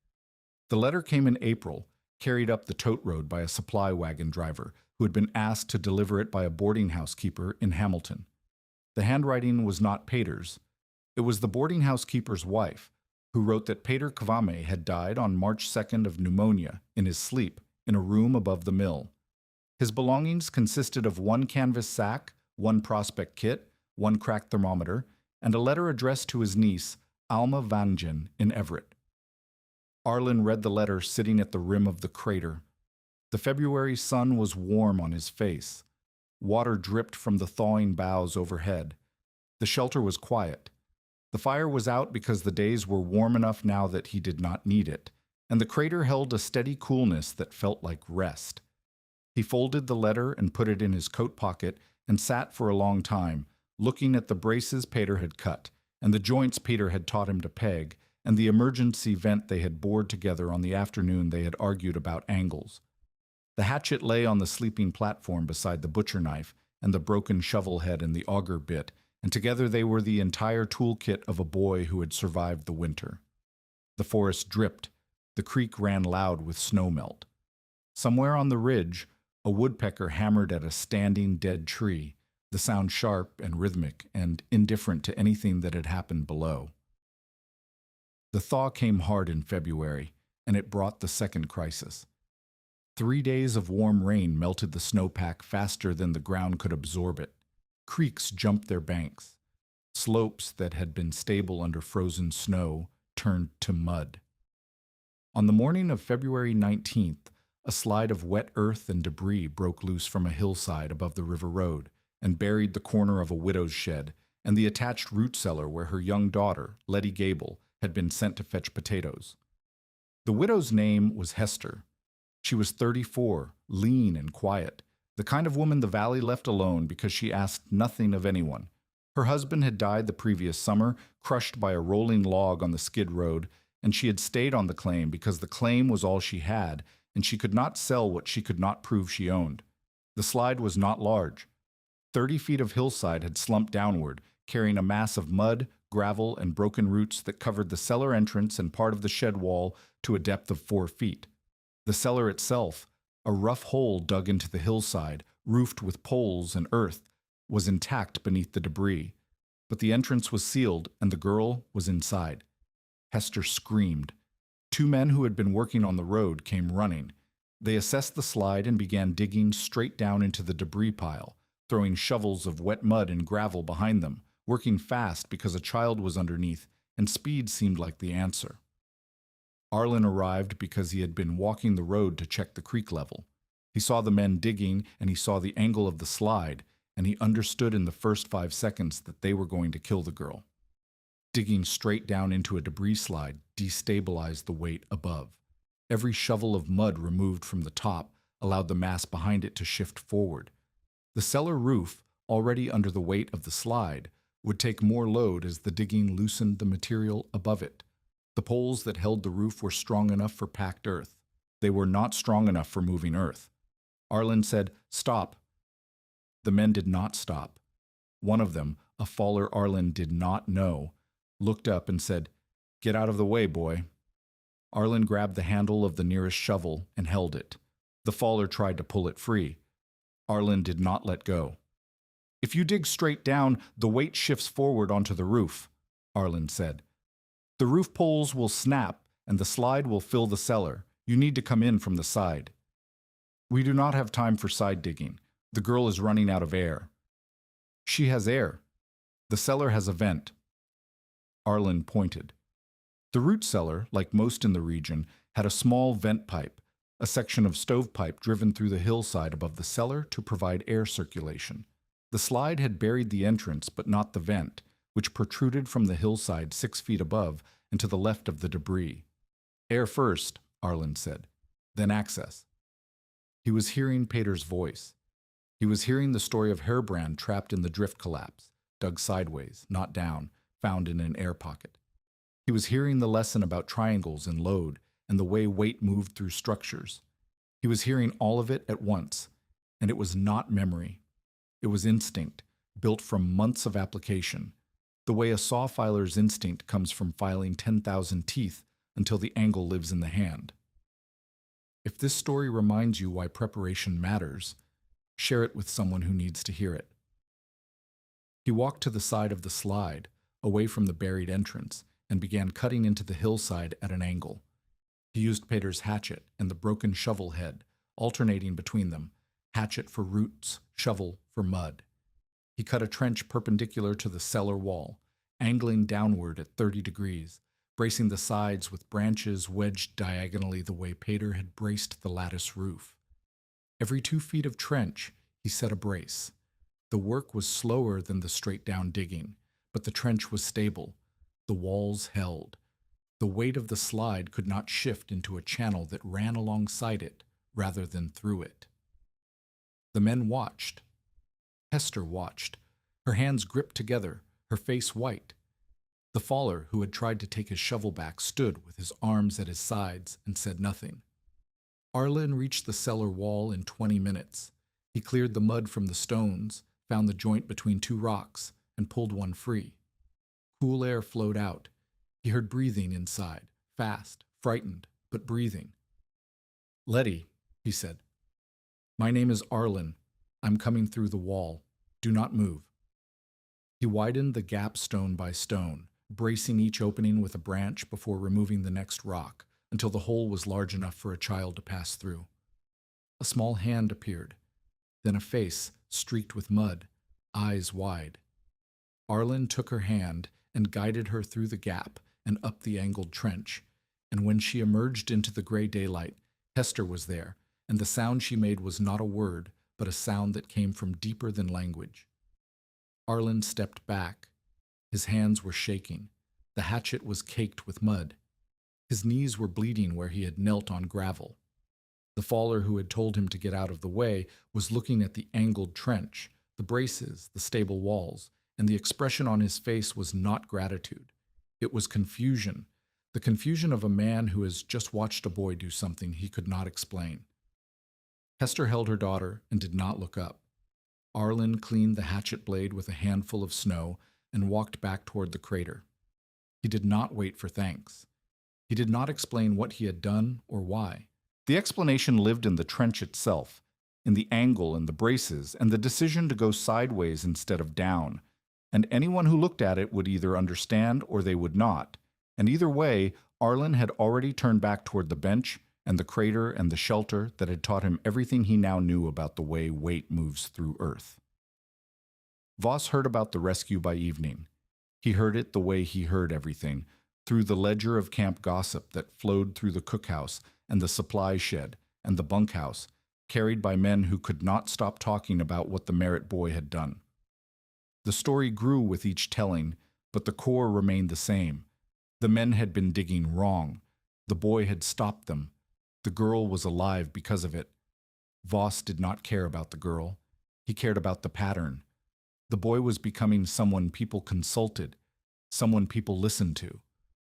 The letter came in April, carried up the tote road by a supply wagon driver who had been asked to deliver it by a boarding house keeper in Hamilton. The handwriting was not Peter's. It was the boarding house keeper's wife, who wrote that Peter Kvame had died on March 2nd of pneumonia in his sleep in a room above the mill. His belongings consisted of 1 canvas sack, 1 Prospect kit, 1 crack thermometer, and a letter addressed to his niece, Alma Vangen, in Everett. Arlen read the letter sitting at the rim of the crater. The February sun was warm on his face. Water dripped from the thawing boughs overhead. The shelter was quiet. The fire was out because the days were warm enough now that he did not need it, and the crater held a steady coolness that felt like rest. He folded the letter and put it in his coat pocket and sat for a long time, looking at the braces Peter had cut, and the joints Peter had taught him to peg, and the emergency vent they had bored together on the afternoon they had argued about angles. The hatchet lay on the sleeping platform beside the butcher knife and the broken shovel head and the auger bit, and together they were the entire toolkit of a boy who had survived the winter. The forest dripped. The creek ran loud with snowmelt. Somewhere on the ridge, a woodpecker hammered at a standing dead tree, the sound sharp and rhythmic and indifferent to anything that had happened below. The thaw came hard in February, and it brought the second crisis. 3 days of warm rain melted the snowpack faster than the ground could absorb it. Creeks jumped their banks. Slopes that had been stable under frozen snow turned to mud. On the morning of February 19th, a slide of wet earth and debris broke loose from a hillside above the river road and buried the corner of a widow's shed and the attached root cellar where her young daughter, Letty Gable, had been sent to fetch potatoes. The widow's name was Hester. She was 34, lean and quiet, the kind of woman the valley left alone because she asked nothing of anyone. Her husband had died the previous summer, crushed by a rolling log on the skid road, and she had stayed on the claim because the claim was all she had, and she could not sell what she could not prove she owned. The slide was not large. 30 feet of hillside had slumped downward, carrying a mass of mud, gravel, and broken roots that covered the cellar entrance and part of the shed wall to a depth of 4 feet. The cellar itself, a rough hole dug into the hillside, roofed with poles and earth, was intact beneath the debris, but the entrance was sealed and the girl was inside. Hester screamed. 2 men who had been working on the road came running. They assessed the slide and began digging straight down into the debris pile, throwing shovels of wet mud and gravel behind them, working fast because a child was underneath, and speed seemed like the answer. Arlen arrived because he had been walking the road to check the creek level. He saw the men digging, and he saw the angle of the slide, and he understood in the first 5 seconds that they were going to kill the girl. Digging straight down into a debris slide destabilized the weight above. Every shovel of mud removed from the top allowed the mass behind it to shift forward. The cellar roof, already under the weight of the slide, would take more load as the digging loosened the material above it. The poles that held the roof were strong enough for packed earth. They were not strong enough for moving earth. Arlen said, "Stop." The men did not stop. One of them, a faller Arlen did not know, looked up and said, "Get out of the way, boy." Arlen grabbed the handle of the nearest shovel and held it. The faller tried to pull it free. Arlen did not let go. "If you dig straight down, the weight shifts forward onto the roof," Arlen said. "The roof poles will snap and the slide will fill the cellar. You need to come in from the side." "We do not have time for side digging. The girl is running out of air." "She has air. The cellar has a vent." Arlen pointed. The root cellar, like most in the region, had a small vent pipe, a section of stovepipe driven through the hillside above the cellar to provide air circulation. The slide had buried the entrance, but not the vent, which protruded from the hillside 6 feet above and to the left of the debris. "Air first," Arlen said, "then access." He was hearing Peter's voice. He was hearing the story of Herbrand trapped in the drift collapse, dug sideways, not down, found in an air pocket. He was hearing the lesson about triangles and load and the way weight moved through structures. He was hearing all of it at once, and it was not memory. It was instinct, built from months of application, the way a saw filer's instinct comes from filing 10,000 teeth until the angle lives in the hand. If this story reminds you why preparation matters, share it with someone who needs to hear it. He walked to the side of the slide, away from the buried entrance, and began cutting into the hillside at an angle. He used Peter's hatchet and the broken shovel head, alternating between them, hatchet for roots, shovel for mud. He cut a trench perpendicular to the cellar wall, angling downward at 30 degrees, bracing the sides with branches wedged diagonally the way Pater had braced the lattice roof. Every 2 feet of trench, he set a brace. The work was slower than the straight-down digging, but the trench was stable. The walls held. The weight of the slide could not shift into a channel that ran alongside it rather than through it. The men watched. Hester watched, her hands gripped together, her face white. The faller, who had tried to take his shovel back, stood with his arms at his sides and said nothing. Arlen reached the cellar wall in 20 minutes. He cleared the mud from the stones, found the joint between 2 rocks, and pulled one free. Cool air flowed out. He heard breathing inside, fast, frightened, but breathing. "Letty," he said. "My name is Arlen. I'm coming through the wall. Do not move." He widened the gap stone by stone, bracing each opening with a branch before removing the next rock, until the hole was large enough for a child to pass through. A small hand appeared, then a face streaked with mud, eyes wide. Arlen took her hand and guided her through the gap and up the angled trench, and when she emerged into the gray daylight, Hester was there, and the sound she made was not a word, but a sound that came from deeper than language. Arlen stepped back. His hands were shaking. The hatchet was caked with mud. His knees were bleeding where he had knelt on gravel. The faller who had told him to get out of the way was looking at the angled trench, the braces, the stable walls, and the expression on his face was not gratitude. It was confusion, the confusion of a man who has just watched a boy do something he could not explain. Hester held her daughter and did not look up. Arlen cleaned the hatchet blade with a handful of snow and walked back toward the crater. He did not wait for thanks. He did not explain what he had done or why. The explanation lived in the trench itself, in the angle and the braces, and the decision to go sideways instead of down. And anyone who looked at it would either understand or they would not. And either way, Arlen had already turned back toward the bench and the crater and the shelter that had taught him everything he now knew about the way weight moves through earth. Voss heard about the rescue by evening. He heard it the way he heard everything, through the ledger of camp gossip that flowed through the cookhouse and the supply shed and the bunkhouse, carried by men who could not stop talking about what the Merritt boy had done. The story grew with each telling, but the core remained the same. The men had been digging wrong. The boy had stopped them. The girl was alive because of it. Voss did not care about the girl. He cared about the pattern. The boy was becoming someone people consulted, someone people listened to,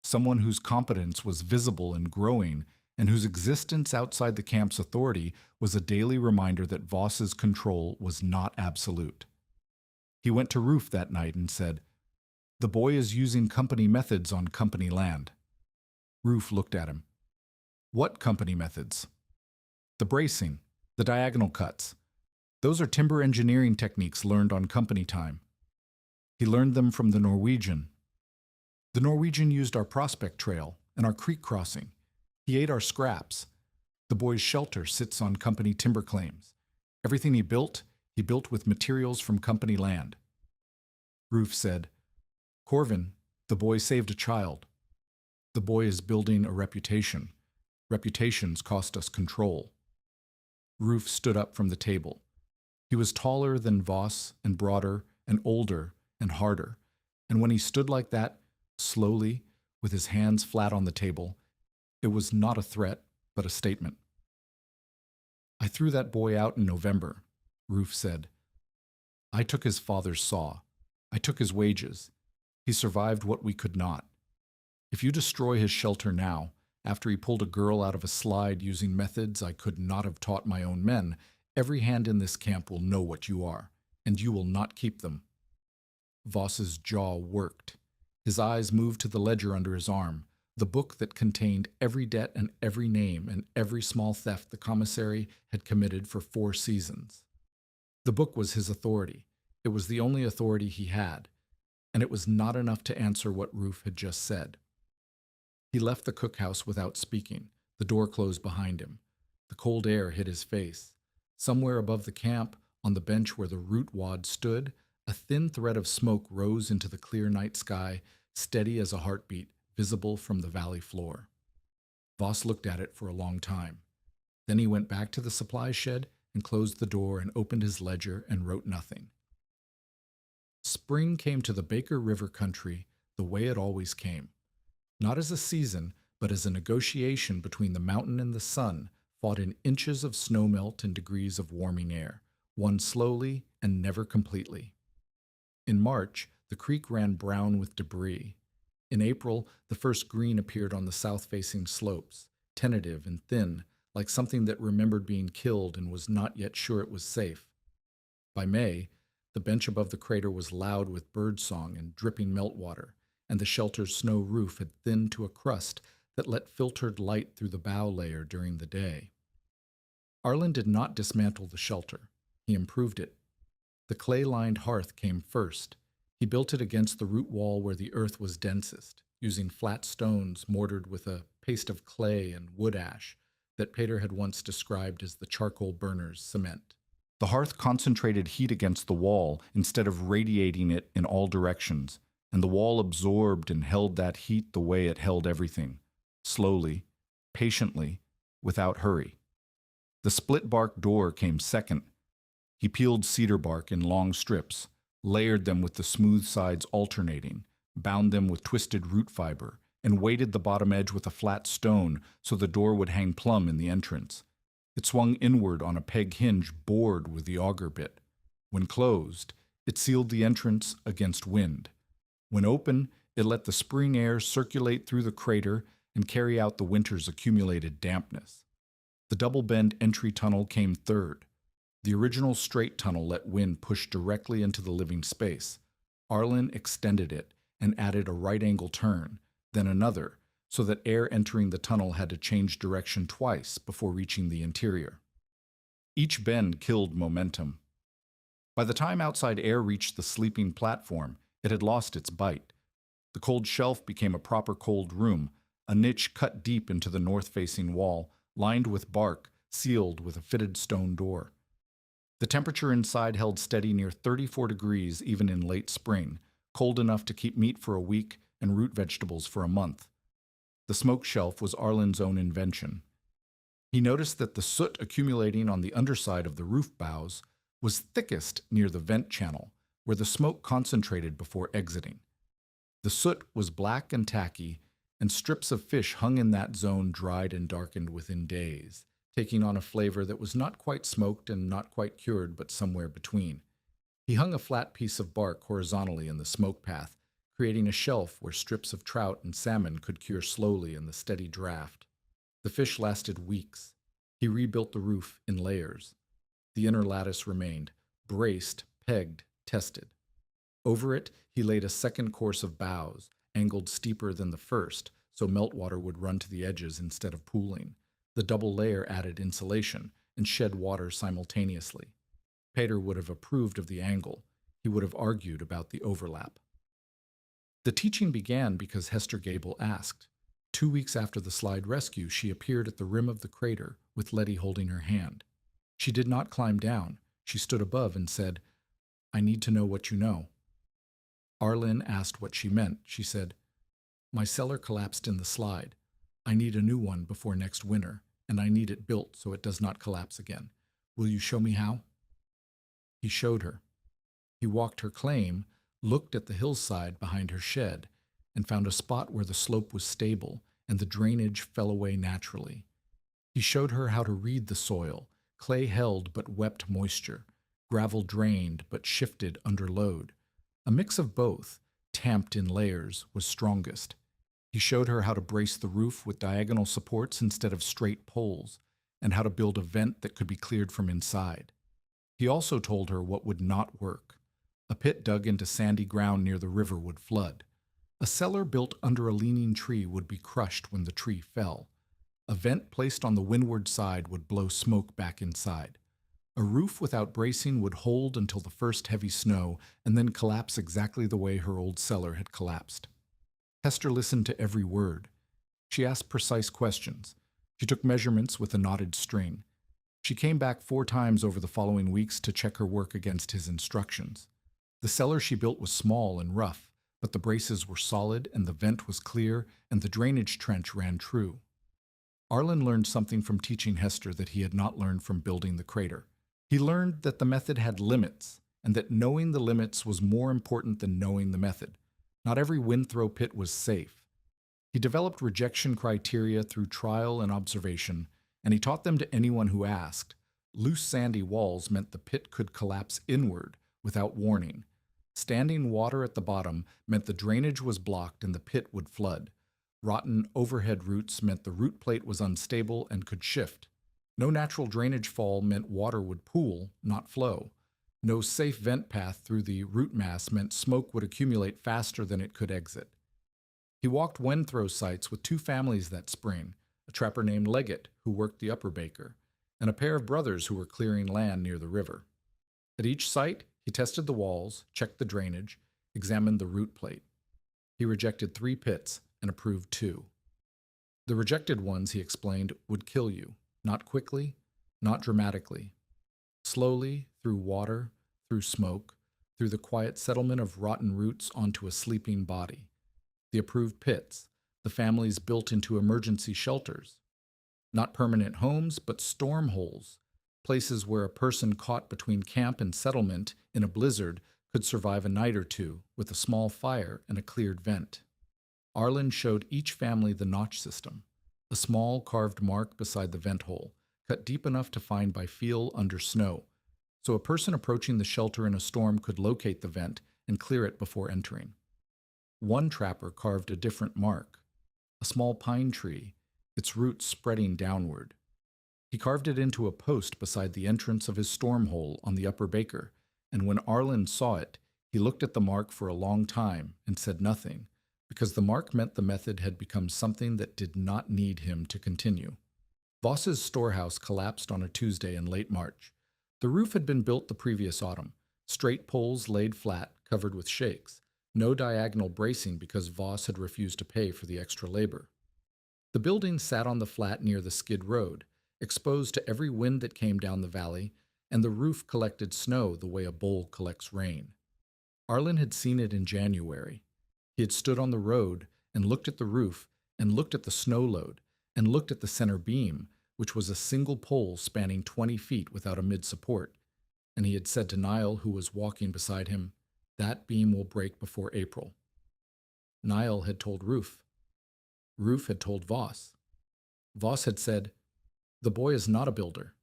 someone whose competence was visible and growing, and whose existence outside the camp's authority was a daily reminder that Voss's control was not absolute. He went to Roof that night and said, "The boy is using company methods on company land." Roof looked at him. "What company methods?" "The bracing, the diagonal cuts. Those are timber engineering techniques learned on company time." He learned them from the Norwegian. "The Norwegian used our prospect trail and our creek crossing. He ate our scraps. The boy's shelter sits on company timber claims. Everything he built with materials from company land." Roof said, "Corvin, the boy saved a child. The boy is building a reputation. Reputations cost us control." Roof stood up from the table. He was taller than Voss and broader and older and harder, and when he stood like that, slowly, with his hands flat on the table, it was not a threat, but a statement. "I threw that boy out in November," Roof said. "I took his father's saw. I took his wages. He survived what we could not. If you destroy his shelter now, after he pulled a girl out of a slide using methods I could not have taught my own men, every hand in this camp will know what you are, and you will not keep them." Voss's jaw worked. His eyes moved to the ledger under his arm, the book that contained every debt and every name and every small theft the commissary had committed for 4 seasons. The book was his authority. It was the only authority he had, and it was not enough to answer what Roof had just said. He left the cookhouse without speaking. The door closed behind him. The cold air hit his face. Somewhere above the camp, on the bench where the root wad stood, A thin thread of smoke rose into the clear night sky, steady as a heartbeat, visible from the valley floor. Voss looked at it for a long time. Then he went back to the supply shed and closed the door and opened his ledger and wrote nothing. Spring came to the Baker River country the way it always came. Not as a season, but as a negotiation between the mountain and the sun, fought in inches of snowmelt and degrees of warming air, won slowly and never completely. In March, the creek ran brown with debris. In April, the first green appeared on the south-facing slopes, tentative and thin, like something that remembered being killed and was not yet sure it was safe. By May, the bench above the crater was loud with birdsong and dripping meltwater, and the shelter's snow roof had thinned to a crust that let filtered light through the bow layer during the day. Arlen did not dismantle the shelter. He improved it. The clay-lined hearth came first. He built it against the root wall where the earth was densest, using flat stones mortared with a paste of clay and wood ash that Peter had once described as the charcoal burner's cement. The hearth concentrated heat against the wall instead of radiating it in all directions, and the wall absorbed and held that heat the way it held everything, slowly, patiently, without hurry. The split bark door came second. He peeled cedar bark in long strips, layered them with the smooth sides alternating, bound them with twisted root fiber, and weighted the bottom edge with a flat stone so the door would hang plumb in the entrance. It swung inward on a peg hinge bored with the auger bit. When closed, it sealed the entrance against wind. When open, it let the spring air circulate through the crater and carry out the winter's accumulated dampness. The double-bend entry tunnel came third. The original straight tunnel let wind push directly into the living space. Arlen extended it and added a right-angle turn, then another, so that air entering the tunnel had to change direction twice before reaching the interior. Each bend killed momentum. By the time outside air reached the sleeping platform, it had lost its bite. The cold shelf became a proper cold room, a niche cut deep into the north-facing wall, lined with bark, sealed with a fitted stone door. The temperature inside held steady near 34 degrees even in late spring, cold enough to keep meat for a week and root vegetables for a month. The smoke shelf was Arlen's own invention. He noticed that the soot accumulating on the underside of the roof boughs was thickest near the vent channel, where the smoke concentrated before exiting. The soot was black and tacky, and strips of fish hung in that zone dried and darkened within days, taking on a flavor that was not quite smoked and not quite cured, but somewhere between. He hung a flat piece of bark horizontally in the smoke path, creating a shelf where strips of trout and salmon could cure slowly in the steady draft. The fish lasted weeks. He rebuilt the roof in layers. The inner lattice remained, braced, pegged, tested. Over it, he laid a second course of boughs, angled steeper than the first, so meltwater would run to the edges instead of pooling. The double layer added insulation and shed water simultaneously. Peter would have approved of the angle. He would have argued about the overlap. The teaching began because Hester Gable asked. 2 weeks after the slide rescue, she appeared at the rim of the crater with Letty holding her hand. She did not climb down. She stood above and said, "I need to know what you know." Arlen asked what she meant. She said, "My cellar collapsed in the slide. I need a new one before next winter, and I need it built so it does not collapse again. Will you show me how?" He showed her. He walked her claim, looked at the hillside behind her shed, and found a spot where the slope was stable and the drainage fell away naturally. He showed her how to read the soil. Clay held but wept moisture. Gravel drained but shifted under load. A mix of both, tamped in layers, was strongest. He showed her how to brace the roof with diagonal supports instead of straight poles, and how to build a vent that could be cleared from inside. He also told her what would not work. A pit dug into sandy ground near the river would flood. A cellar built under a leaning tree would be crushed when the tree fell. A vent placed on the windward side would blow smoke back inside. A roof without bracing would hold until the first heavy snow and then collapse exactly the way her old cellar had collapsed. Hester listened to every word. She asked precise questions. She took measurements with a knotted string. She came back 4 times over the following weeks to check her work against his instructions. The cellar she built was small and rough, but the braces were solid and the vent was clear and the drainage trench ran true. Arlen learned something from teaching Hester that he had not learned from building the crater. He learned that the method had limits, and that knowing the limits was more important than knowing the method. Not every wind-throw pit was safe. He developed rejection criteria through trial and observation, and he taught them to anyone who asked. Loose sandy walls meant the pit could collapse inward without warning. Standing water at the bottom meant the drainage was blocked and the pit would flood. Rotten overhead roots meant the root plate was unstable and could shift. No natural drainage fall meant water would pool, not flow. No safe vent path through the root mass meant smoke would accumulate faster than it could exit. He walked wind-throw sites with two families that spring, a trapper named Leggett, who worked the upper baker, and a pair of brothers who were clearing land near the river. At each site, he tested the walls, checked the drainage, examined the root plate. He rejected 3 pits and approved 2. The rejected ones, he explained, would kill you, not quickly, not dramatically. Slowly, through water, through smoke, through the quiet settlement of rotten roots onto a sleeping body. The approved pits, the families built into emergency shelters. Not permanent homes, but storm holes, places where a person caught between camp and settlement in a blizzard could survive a night or two with a small fire and a cleared vent. Arlen showed each family the notch system, a small carved mark beside the vent hole, cut deep enough to find by feel under snow, so a person approaching the shelter in a storm could locate the vent and clear it before entering. One trapper carved a different mark, a small pine tree, its roots spreading downward. He carved it into a post beside the entrance of his storm hole on the upper baker, and when Arlen saw it, he looked at the mark for a long time and said nothing, because the mark meant the method had become something that did not need him to continue. Voss's storehouse collapsed on a Tuesday in late March. The roof had been built the previous autumn, straight poles laid flat, covered with shakes, no diagonal bracing because Voss had refused to pay for the extra labor. The building sat on the flat near the skid road, exposed to every wind that came down the valley, and the roof collected snow the way a bowl collects rain. Arlen had seen it in January. He had stood on the road and looked at the roof and looked at the snow load and looked at the center beam, which was a single pole spanning 20 feet without a mid-support, and he had said to Niall, who was walking beside him, "That beam will break before April." Niall had told Roof. Roof had told Voss. Voss had said, "The boy is not a builder.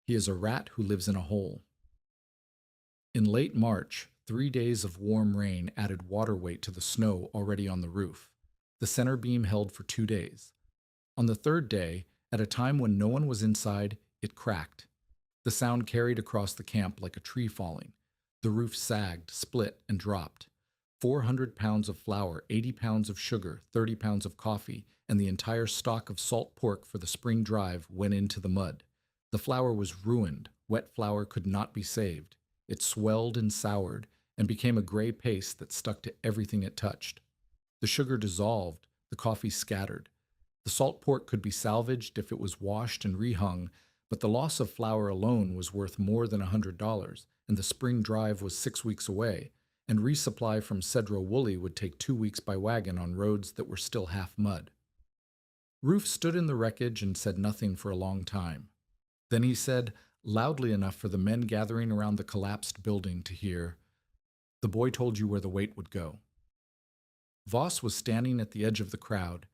He is a rat who lives in a hole." In late March, 3 days of warm rain added water weight to the snow already on the roof. The center beam held for 2 days. On the 3rd day, at a time when no one was inside, it cracked. The sound carried across the camp like a tree falling. The roof sagged, split, and dropped. 400 pounds of flour, 80 pounds of sugar, 30 pounds of coffee, and the entire stock of salt pork for the spring drive went into the mud. The flour was ruined. Wet flour could not be saved. It swelled and soured and became a gray paste that stuck to everything it touched. The sugar dissolved, the coffee scattered. The salt pork could be salvaged if it was washed and rehung, but the loss of flour alone was worth more than $100, and the spring drive was 6 weeks away, and resupply from Cedro Woolley would take 2 weeks by wagon on roads that were still half mud. Roof stood in the wreckage and said nothing for a long time. Then he said, loudly enough for the men gathering around the collapsed building to hear, "The boy told you where the weight would go." Voss was standing at the edge of the crowd.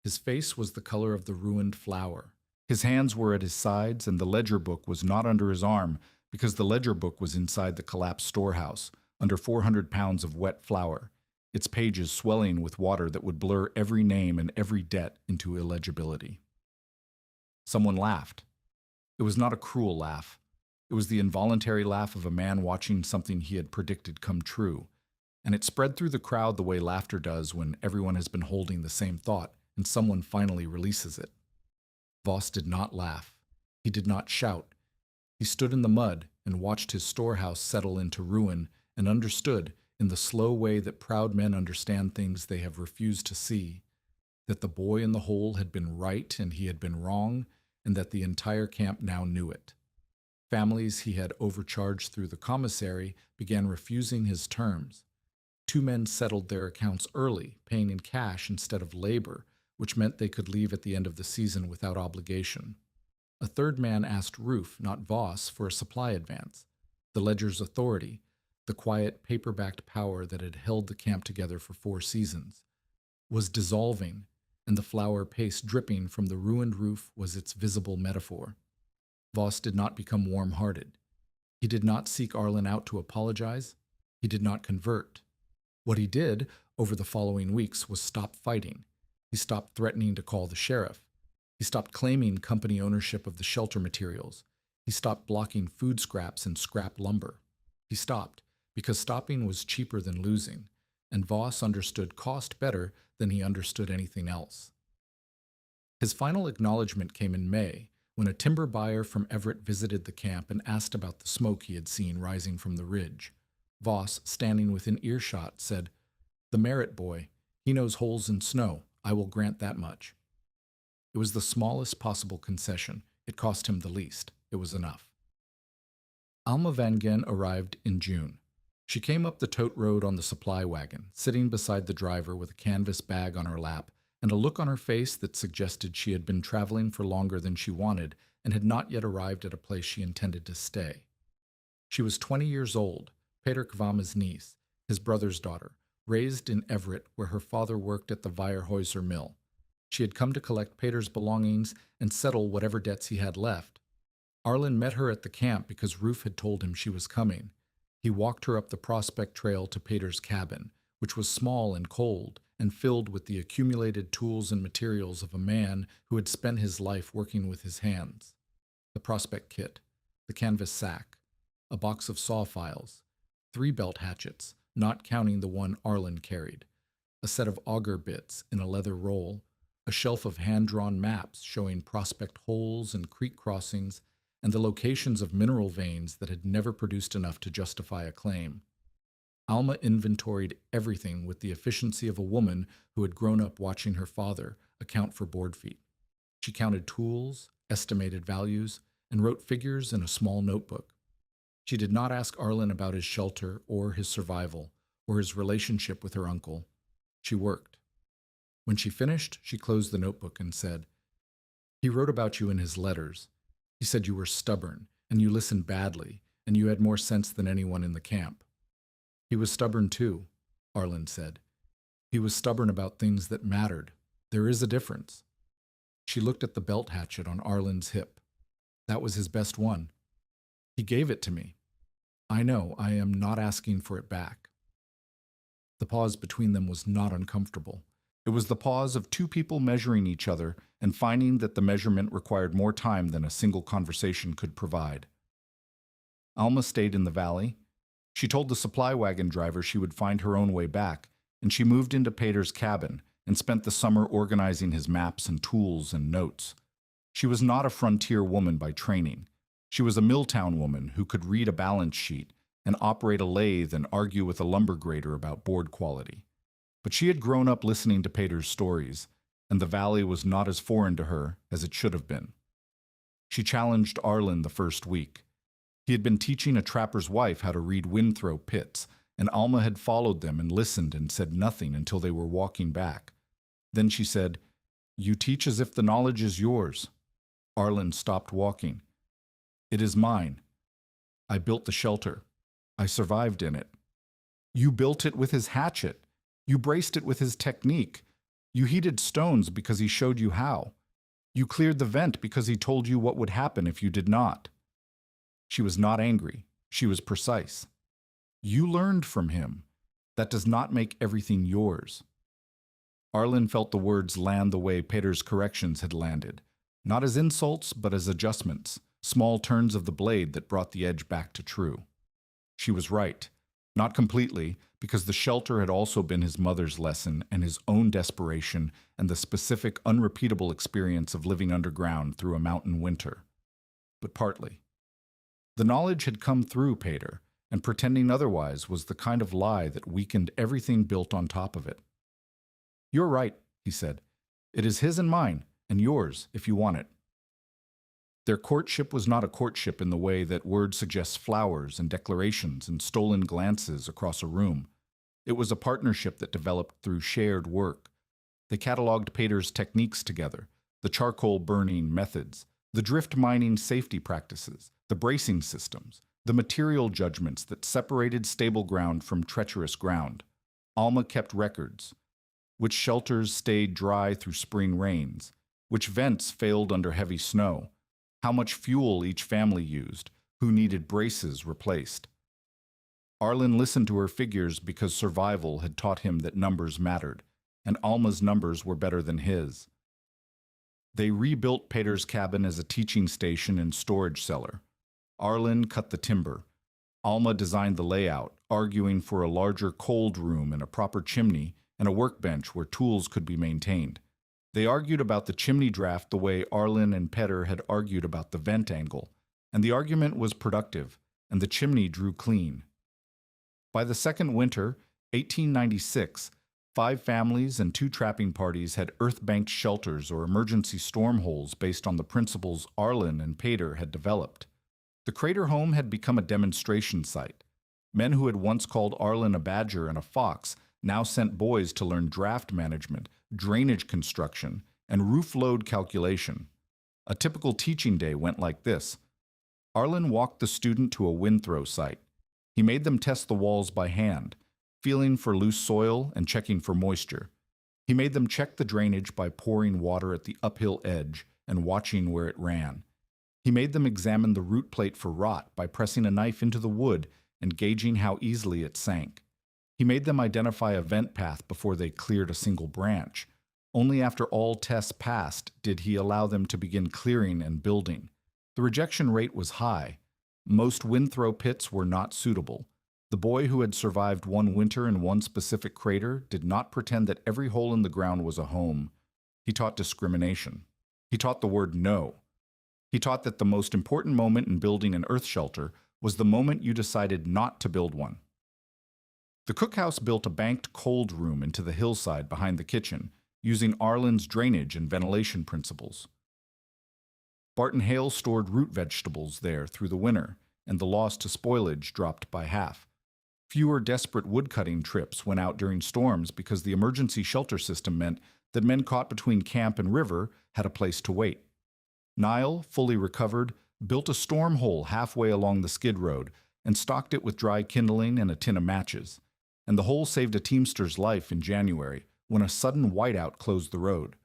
His face was the color of the ruined flour. His hands were at his sides, and the ledger book was not under his arm because the ledger book was inside the collapsed storehouse, under 400 pounds of wet flour, its pages swelling with water that would blur every name and every debt into illegibility. Someone laughed. It was not a cruel laugh. It was the involuntary laugh of a man watching something he had predicted come true, and it spread through the crowd the way laughter does when everyone has been holding the same thought and someone finally releases it. Voss did not laugh. He did not shout. He stood in the mud and watched his storehouse settle into ruin and understood, in the slow way that proud men understand things they have refused to see, that the boy in the hole had been right and he had been wrong, and that the entire camp now knew it. Families he had overcharged through the commissary began refusing his terms. Two men settled their accounts early, paying in cash instead of labor, which meant they could leave at the end of the season without obligation. A third man asked Roof, not Voss, for a supply advance. The ledger's authority, the quiet, paper-backed power that had held the camp together for 4 seasons, was dissolving, and the flour paste dripping from the ruined roof was its visible metaphor. Voss did not become warm-hearted. He did not seek Arlen out to apologize. He did not convert. What he did over the following weeks was stop fighting. He stopped threatening to call the sheriff. He stopped claiming company ownership of the shelter materials. He stopped blocking food scraps and scrap lumber. He stopped because stopping was cheaper than losing, and Voss understood cost better than he understood anything else. His final acknowledgement came in May, when a timber buyer from Everett visited the camp and asked about the smoke he had seen rising from the ridge. Voss, standing within earshot, said, "The Merritt boy, he knows holes in snow. I will grant that much." It was the smallest possible concession. It cost him the least. It was enough. Alma Van Gen arrived in June. She came up the tote road on the supply wagon, sitting beside the driver with a canvas bag on her lap and a look on her face that suggested she had been traveling for longer than she wanted and had not yet arrived at a place she intended to stay. She was 20 years old, Peter Kvama's niece, his brother's daughter, raised in Everett where her father worked at the Weyerhäuser mill. She had come to collect Peter's belongings and settle whatever debts he had left. Arlen met her at the camp because Roof had told him she was coming. He walked her up the Prospect Trail to Peter's cabin, which was small and cold and filled with the accumulated tools and materials of a man who had spent his life working with his hands. The Prospect kit, the canvas sack, a box of saw files, 3 belt hatchets, not counting the one Arlen carried, a set of auger bits in a leather roll, a shelf of hand-drawn maps showing prospect holes and creek crossings, and the locations of mineral veins that had never produced enough to justify a claim. Alma inventoried everything with the efficiency of a woman who had grown up watching her father account for board feet. She counted tools, estimated values, and wrote figures in a small notebook. She did not ask Arlen about his shelter or his survival or his relationship with her uncle. She worked. When she finished, she closed the notebook and said, "He wrote about you in his letters. He said you were stubborn, and you listened badly, and you had more sense than anyone in the camp." "He was stubborn too," Arlen said. "He was stubborn about things that mattered. There is a difference." She looked at the belt hatchet on Arlen's hip. "That was his best one. He gave it to me. I know, I am not asking for it back." The pause between them was not uncomfortable. It was the pause of 2 people measuring each other and finding that the measurement required more time than a single conversation could provide. Alma stayed in the valley. She told the supply wagon driver she would find her own way back, and she moved into Peter's cabin and spent the summer organizing his maps and tools and notes. She was not a frontier woman by training. She was a Milltown woman who could read a balance sheet and operate a lathe and argue with a lumber grader about board quality. But she had grown up listening to Peter's stories, and the valley was not as foreign to her as it should have been. She challenged Arlen the first week. He had been teaching a trapper's wife how to read windthrow pits, and Alma had followed them and listened and said nothing until they were walking back. Then she said, "You teach as if the knowledge is yours." Arlen stopped walking. "It is mine. I built the shelter. I survived in it." "You built it with his hatchet. You braced it with his technique. You heated stones because he showed you how. You cleared the vent because he told you what would happen if you did not." She was not angry. She was precise. "You learned from him. That does not make everything yours." Arlen felt the words land the way Peter's corrections had landed, not as insults, but as adjustments, small turns of the blade that brought the edge back to true. She was right. Not completely, because the shelter had also been his mother's lesson and his own desperation and the specific, unrepeatable experience of living underground through a mountain winter. But partly. The knowledge had come through Peter, and pretending otherwise was the kind of lie that weakened everything built on top of it. "You're right," he said. "It is his and mine, and yours if you want it." Their courtship was not a courtship in the way that word suggests flowers and declarations and stolen glances across a room. It was a partnership that developed through shared work. They cataloged Pater's techniques together, the charcoal burning methods, the drift mining safety practices, the bracing systems, the material judgments that separated stable ground from treacherous ground. Alma kept records. Which shelters stayed dry through spring rains, which vents failed under heavy snow, how much fuel each family used, who needed braces replaced. Arlen listened to her figures because survival had taught him that numbers mattered, and Alma's numbers were better than his. They rebuilt Pater's cabin as a teaching station and storage cellar. Arlen cut the timber. Alma designed the layout, arguing for a larger cold room and a proper chimney and a workbench where tools could be maintained. They argued about the chimney draft the way Arlen and Petter had argued about the vent angle, and the argument was productive, and the chimney drew clean. By the second winter, 1896, 5 families and 2 trapping parties had earth-banked shelters or emergency storm holes based on the principles Arlen and Pater had developed. The crater home had become a demonstration site. Men who had once called Arlen a badger and a fox now sent boys to learn draft management, drainage construction, and roof load calculation. A typical teaching day went like this. Arlen walked the student to a windthrow site. He made them test the walls by hand, feeling for loose soil and checking for moisture. He made them check the drainage by pouring water at the uphill edge and watching where it ran. He made them examine the root plate for rot by pressing a knife into the wood and gauging how easily it sank. He made them identify a vent path before they cleared a single branch. Only after all tests passed did he allow them to begin clearing and building. The rejection rate was high. Most windthrow pits were not suitable. The boy who had survived one winter in one specific crater did not pretend that every hole in the ground was a home. He taught discrimination. He taught the word no. He taught that the most important moment in building an earth shelter was the moment you decided not to build one. The cookhouse built a banked cold room into the hillside behind the kitchen, using Arlen's drainage and ventilation principles. Barton Hale stored root vegetables there through the winter, and the loss to spoilage dropped by half. Fewer desperate woodcutting trips went out during storms because the emergency shelter system meant that men caught between camp and river had a place to wait. Niall, fully recovered, built a storm hole halfway along the skid road and stocked it with dry kindling and a tin of matches. And the hole saved a teamster's life in January when a sudden whiteout closed the road.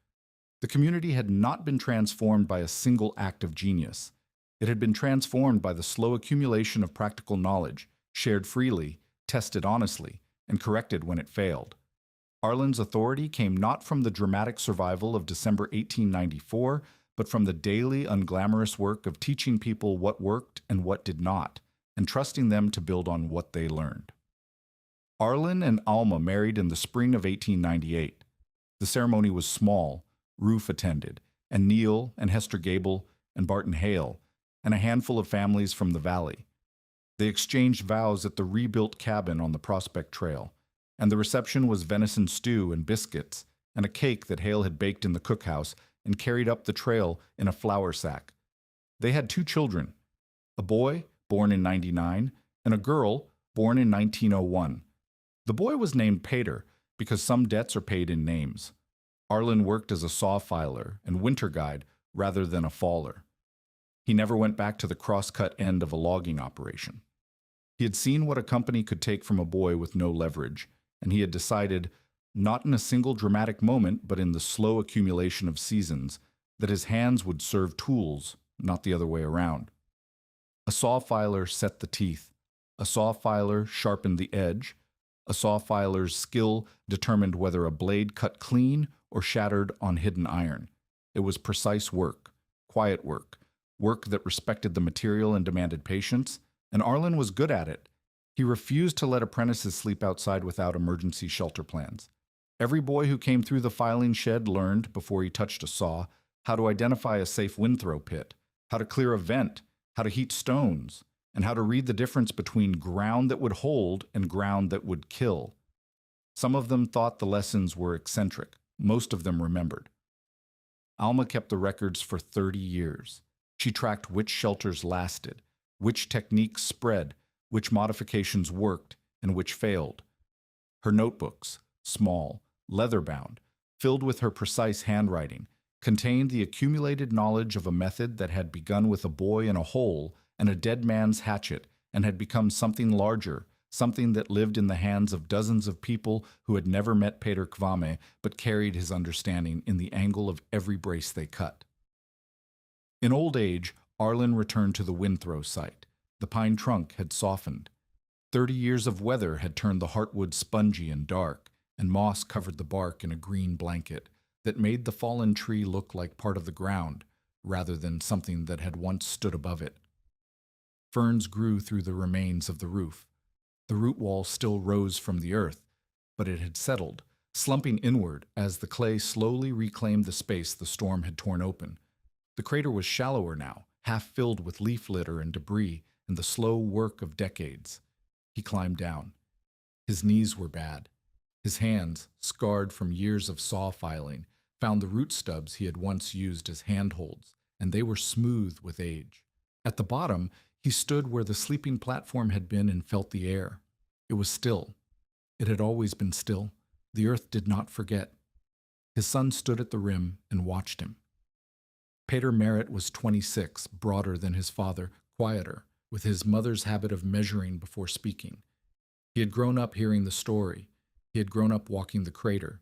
The community had not been transformed by a single act of genius. It had been transformed by the slow accumulation of practical knowledge, shared freely, tested honestly, and corrected when it failed. Arlen's authority came not from the dramatic survival of December 1894, but from the daily, unglamorous work of teaching people what worked and what did not, and trusting them to build on what they learned. Arlen and Alma married in the spring of 1898. The ceremony was small. Ruth attended, and Neil and Hester Gable and Barton Hale, and a handful of families from the valley. They exchanged vows at the rebuilt cabin on the Prospect Trail, and the reception was venison stew and biscuits, and a cake that Hale had baked in the cookhouse and carried up the trail in a flour sack. They had 2 children, a boy, born in 99, and a girl, born in 1901. The boy was named Pater because some debts are paid in names. Arlen worked as a saw filer and winter guide rather than a faller. He never went back to the cross-cut end of a logging operation. He had seen what a company could take from a boy with no leverage, and he had decided, not in a single dramatic moment, but in the slow accumulation of seasons, that his hands would serve tools, not the other way around. A saw filer set the teeth. A saw filer sharpened the edge. A saw filer's skill determined whether a blade cut clean or shattered on hidden iron. It was precise work, quiet work, work that respected the material and demanded patience, and Arlen was good at it. He refused to let apprentices sleep outside without emergency shelter plans. Every boy who came through the filing shed learned, before he touched a saw, how to identify a safe windthrow pit, how to clear a vent, how to heat stones, and how to read the difference between ground that would hold and ground that would kill. Some of them thought the lessons were eccentric. Most of them remembered. Alma kept the records for 30 years. She tracked which shelters lasted, which techniques spread, which modifications worked, and which failed. Her notebooks, small, leather-bound, filled with her precise handwriting, contained the accumulated knowledge of a method that had begun with a boy in a hole and a dead man's hatchet and had become something larger, something that lived in the hands of dozens of people who had never met Peter Kvamme but carried his understanding in the angle of every brace they cut. In old age, Arlen returned to the Windthrow site. The pine trunk had softened. 30 years of weather had turned the heartwood spongy and dark, and moss covered the bark in a green blanket that made the fallen tree look like part of the ground rather than something that had once stood above it. Ferns grew through the remains of the roof. The root wall still rose from the earth, but it had settled, slumping inward as the clay slowly reclaimed the space the storm had torn open. The crater was shallower now, half filled with leaf litter and debris and the slow work of decades. He climbed down. His knees were bad. His hands, scarred from years of saw filing, found the root stubs he had once used as handholds, and they were smooth with age. At the bottom, he stood where the sleeping platform had been and felt the air. It was still. It had always been still. The earth did not forget. His son stood at the rim and watched him. Peter Merritt was 26, broader than his father, quieter, with his mother's habit of measuring before speaking. He had grown up hearing the story. He had grown up walking the crater.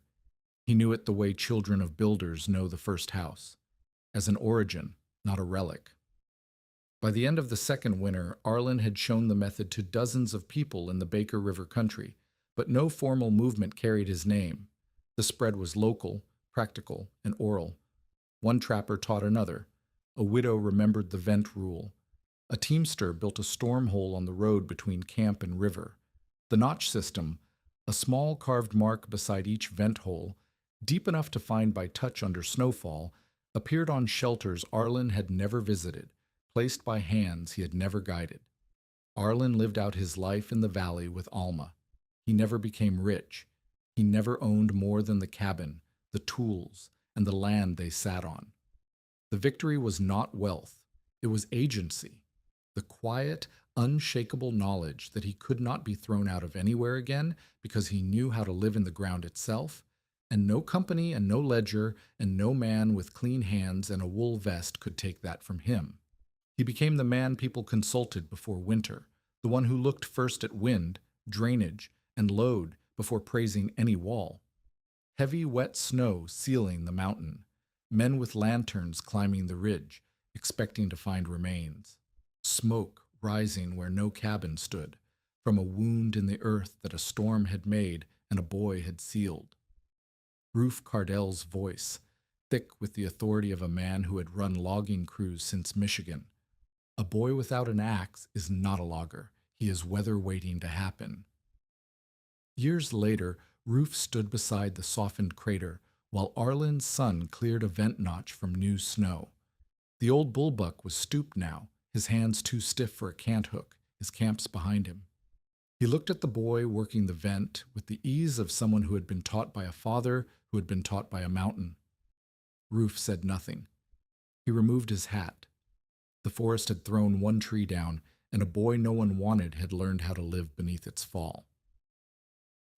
He knew it the way children of builders know the first house, as an origin, not a relic. By the end of the second winter, Arlen had shown the method to dozens of people in the Baker River country, but no formal movement carried his name. The spread was local, practical, and oral. One trapper taught another. A widow remembered the vent rule. A teamster built a storm hole on the road between camp and river. The notch system, a small carved mark beside each vent hole, deep enough to find by touch under snowfall, appeared on shelters Arlen had never visited, placed by hands he had never guided. Arlen lived out his life in the valley with Alma. He never became rich. He never owned more than the cabin, the tools, and the land they sat on. The victory was not wealth. It was agency. The quiet, unshakable knowledge that he could not be thrown out of anywhere again because he knew how to live in the ground itself, and no company and no ledger and no man with clean hands and a wool vest could take that from him. He became the man people consulted before winter, the one who looked first at wind, drainage, and load before praising any wall. Heavy, wet snow sealing the mountain, men with lanterns climbing the ridge, expecting to find remains. Smoke rising where no cabin stood, from a wound in the earth that a storm had made and a boy had sealed. Rufe Cardell's voice, thick with the authority of a man who had run logging crews since Michigan. A boy without an axe is not a logger. He is weather waiting to happen. Years later, Rufe stood beside the softened crater while Arlen's son cleared a vent notch from new snow. The old bullbuck was stooped now, his hands too stiff for a cant hook, his camps behind him. He looked at the boy working the vent with the ease of someone who had been taught by a father who had been taught by a mountain. Rufe said nothing. He removed his hat. The forest had thrown one tree down, and a boy no one wanted had learned how to live beneath its fall.